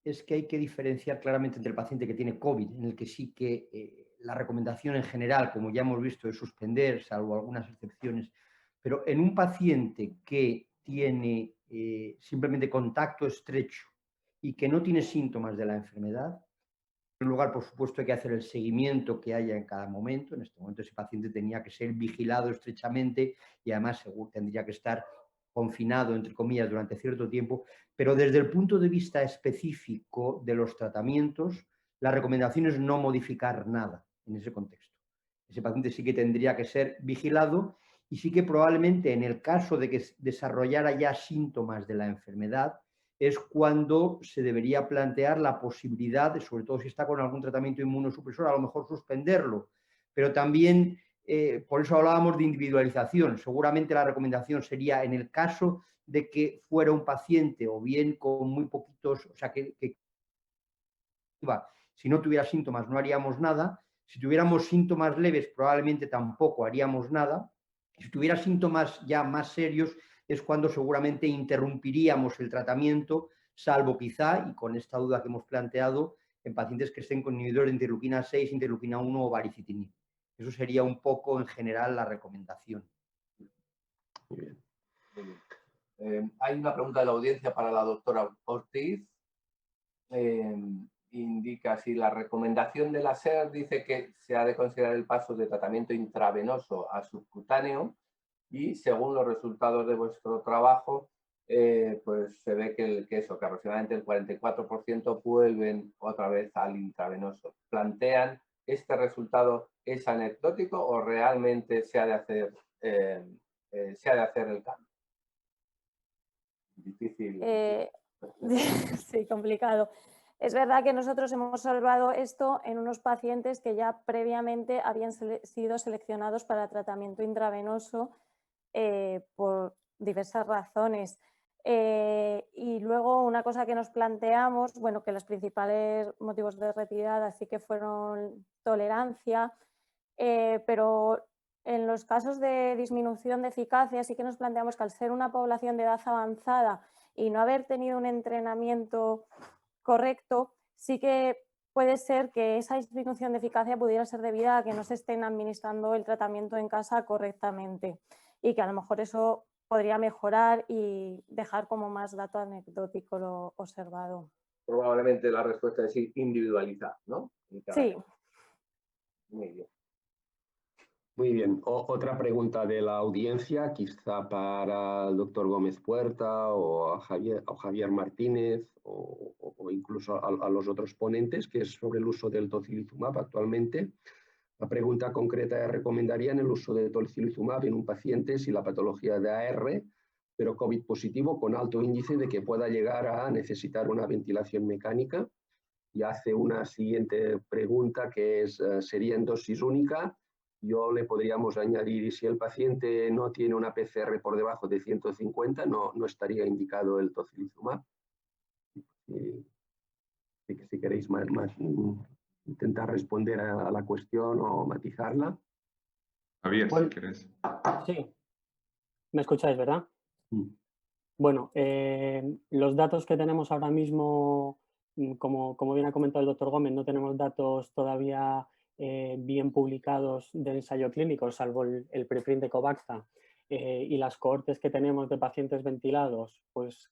es que hay que diferenciar claramente entre el paciente que tiene COVID, en el que sí que la recomendación en general, como ya hemos visto, es suspender, salvo algunas excepciones, pero en un paciente que tiene simplemente contacto estrecho y que no tiene síntomas de la enfermedad, en lugar, por supuesto, hay que hacer el seguimiento que haya en cada momento. En este momento ese paciente tenía que ser vigilado estrechamente y además tendría que estar confinado, entre comillas, durante cierto tiempo. Pero desde el punto de vista específico de los tratamientos, la recomendación es no modificar nada en ese contexto. Ese paciente sí que tendría que ser vigilado y sí que probablemente en el caso de que desarrollara ya síntomas de la enfermedad es cuando se debería plantear la posibilidad, sobre todo si está con algún tratamiento inmunosupresor, a lo mejor suspenderlo, pero también, por eso hablábamos de individualización. Seguramente la recomendación sería en el caso de que fuera un paciente o bien con muy poquitos, o sea, que si no tuviera síntomas no haríamos nada, si tuviéramos síntomas leves probablemente tampoco haríamos nada, si tuviera síntomas ya más serios es cuando seguramente interrumpiríamos el tratamiento, salvo quizá, y con esta duda que hemos planteado, en pacientes que estén con inhibidores de interleuquina 6, interleuquina 1 o baricitinib. Eso sería un poco en general la recomendación. Muy bien. Muy bien. Hay una pregunta de la audiencia para la doctora Ortiz. Indica si la recomendación de la SER dice que se ha de considerar el paso de tratamiento intravenoso a subcutáneo y según los resultados de vuestro trabajo, pues se ve que aproximadamente el 44% vuelven otra vez al intravenoso. ¿Plantean este resultado es anecdótico o realmente se ha de hacer el cambio? Difícil. Sí, complicado. Es verdad que nosotros hemos observado esto en unos pacientes que ya previamente habían sido seleccionados para tratamiento intravenoso por diversas razones. Y luego una cosa que nos planteamos, bueno, que los principales motivos de retirada sí que fueron tolerancia, pero en los casos de disminución de eficacia sí que nos planteamos que al ser una población de edad avanzada y no haber tenido un entrenamiento correcto, sí que puede ser que esa disminución de eficacia pudiera ser debida a que no se estén administrando el tratamiento en casa correctamente y que a lo mejor eso podría mejorar y dejar como más dato anecdótico lo observado. Probablemente la respuesta es individualizar, ¿no? Sí. Muy bien. Muy bien. Otra pregunta de la audiencia, quizá para el doctor Gómez Puerta o a Javier Martínez o incluso a los otros ponentes, que es sobre el uso del tocilizumab actualmente. La pregunta concreta es: ¿recomendarían el uso de tocilizumab en un paciente sin la patología de AR, pero COVID positivo con alto índice de que pueda llegar a necesitar una ventilación mecánica? Y hace una siguiente pregunta que es, ¿sería en dosis única? Yo le podríamos añadir, y si el paciente no tiene una PCR por debajo de 150, no estaría indicado el tocilizumab. Si queréis intentar responder a la cuestión o matizarla. Javier, Bueno, si quieres. Sí. ¿Me escucháis, verdad? Bueno, los datos que tenemos ahora mismo, como bien ha comentado el doctor Gómez, no tenemos datos todavía bien publicados del ensayo clínico, salvo el preprint de Covaxa y las cohortes que tenemos de pacientes ventilados, pues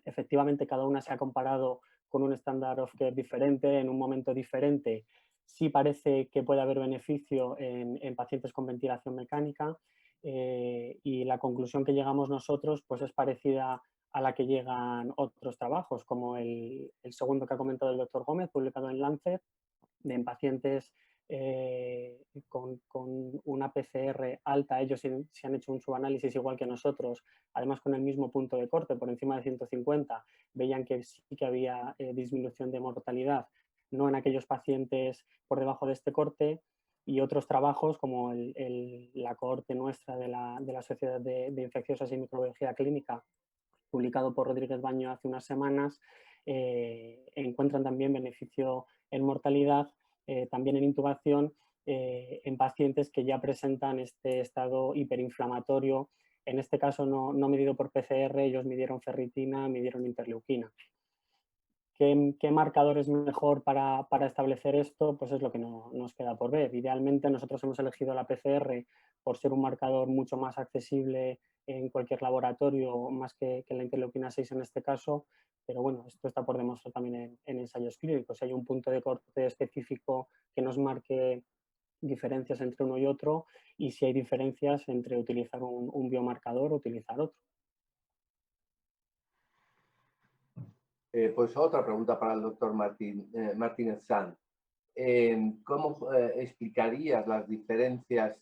efectivamente cada una se ha comparado con un standard of care diferente, en un momento diferente. Sí parece que puede haber beneficio en pacientes con ventilación mecánica y la conclusión que llegamos nosotros pues es parecida a la que llegan otros trabajos, como el segundo que ha comentado el doctor Gómez, publicado en Lancet, en pacientes con una PCR alta. Ellos se han hecho un subanálisis igual que nosotros, además con el mismo punto de corte, por encima de 150, veían que sí que había disminución de mortalidad, no en aquellos pacientes por debajo de este corte, y otros trabajos como la cohorte nuestra de la Sociedad de Infecciosas y Microbiología Clínica, publicado por Rodríguez Baño hace unas semanas, encuentran también beneficio en mortalidad, también en intubación, en pacientes que ya presentan este estado hiperinflamatorio. En este caso no medido por PCR, ellos midieron ferritina, midieron interleuquina. ¿Qué marcador es mejor para establecer esto? Pues es lo que nos queda por ver. Idealmente nosotros hemos elegido la PCR por ser un marcador mucho más accesible en cualquier laboratorio, más que la interleuquina 6 en este caso, pero bueno, esto está por demostrar también en ensayos clínicos. Si hay un punto de corte específico que nos marque diferencias entre uno y otro, y si hay diferencias entre utilizar un biomarcador o utilizar otro. Pues otra pregunta para el doctor Martínez Sanz. ¿Cómo explicarías las diferencias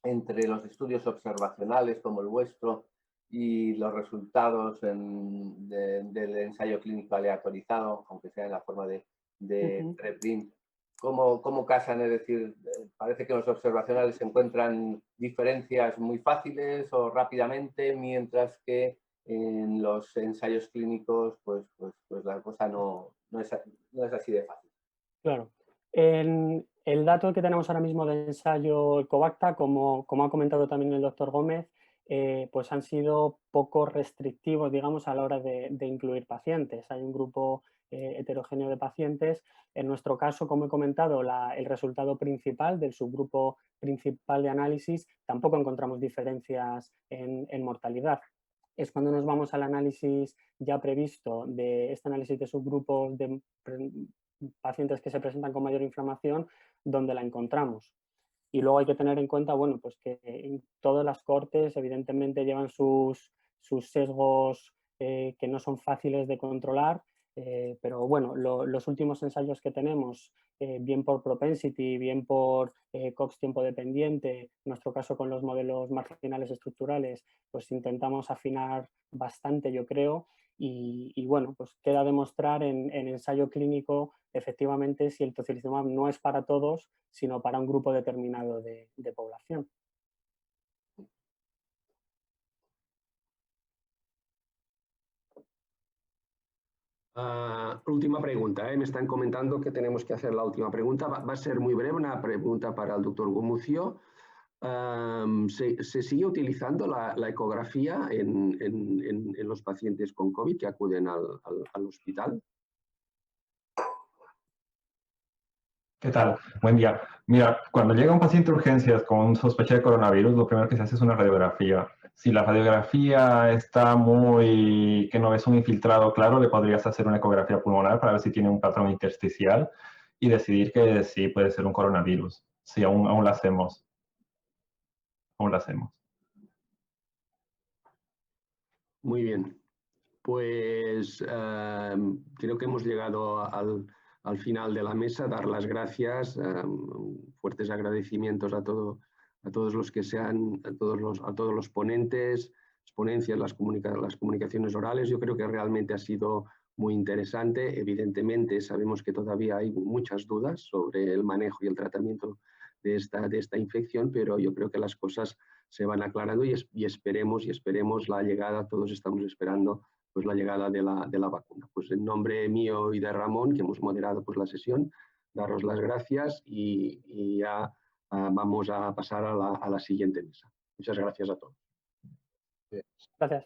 entre los estudios observacionales como el vuestro y los resultados del ensayo clínico aleatorizado, aunque sea en la forma de preprint? ¿Cómo casan? Es decir, parece que en los observacionales se encuentran diferencias muy fáciles o rápidamente, mientras que en los ensayos clínicos pues la cosa no es así de fácil. Claro. El dato que tenemos ahora mismo de ensayo Covacta, como ha comentado también el doctor Gómez, pues han sido poco restrictivos, digamos, a la hora de incluir pacientes. Hay un grupo heterogéneo de pacientes. En nuestro caso, como he comentado, el resultado principal del subgrupo principal de análisis, tampoco encontramos diferencias en mortalidad. Es cuando nos vamos al análisis ya previsto de este análisis de subgrupos de pacientes que se presentan con mayor inflamación, donde la encontramos. Y luego hay que tener en cuenta, bueno, pues que en todas las cohortes evidentemente llevan sus sesgos que no son fáciles de controlar, pero bueno, los últimos ensayos que tenemos, bien por propensity, bien por Cox tiempo dependiente, en nuestro caso con los modelos marginales estructurales, pues intentamos afinar bastante, yo creo, y bueno, pues queda demostrar en ensayo clínico efectivamente si el tocilizumab no es para todos, sino para un grupo determinado de población. Última pregunta. Me están comentando que tenemos que hacer la última pregunta. Va a ser muy breve, una pregunta para el doctor Gumucio. ¿Se sigue utilizando la ecografía en los pacientes con COVID que acuden al hospital? ¿Qué tal? Buen día. Mira, cuando llega un paciente a urgencias con sospecha de coronavirus, lo primero que se hace es una radiografía. Si la radiografía está que no ves un infiltrado claro, le podrías hacer una ecografía pulmonar para ver si tiene un patrón intersticial y decidir que sí puede ser un coronavirus. Sí, aún lo hacemos. Aún lo hacemos. Muy bien. Pues creo que hemos llegado al final de la mesa. Dar las gracias, fuertes agradecimientos a todos los que a todos los ponentes, ponencias, las comunicaciones orales. Yo creo que realmente ha sido muy interesante. Evidentemente sabemos que todavía hay muchas dudas sobre el manejo y el tratamiento de esta infección, pero yo creo que las cosas se van aclarando y esperemos la llegada, todos estamos esperando pues la llegada de la vacuna. Pues en nombre mío y de Ramón, que hemos moderado pues la sesión, daros las gracias y ya vamos a pasar a la siguiente mesa. Muchas gracias a todos. Gracias.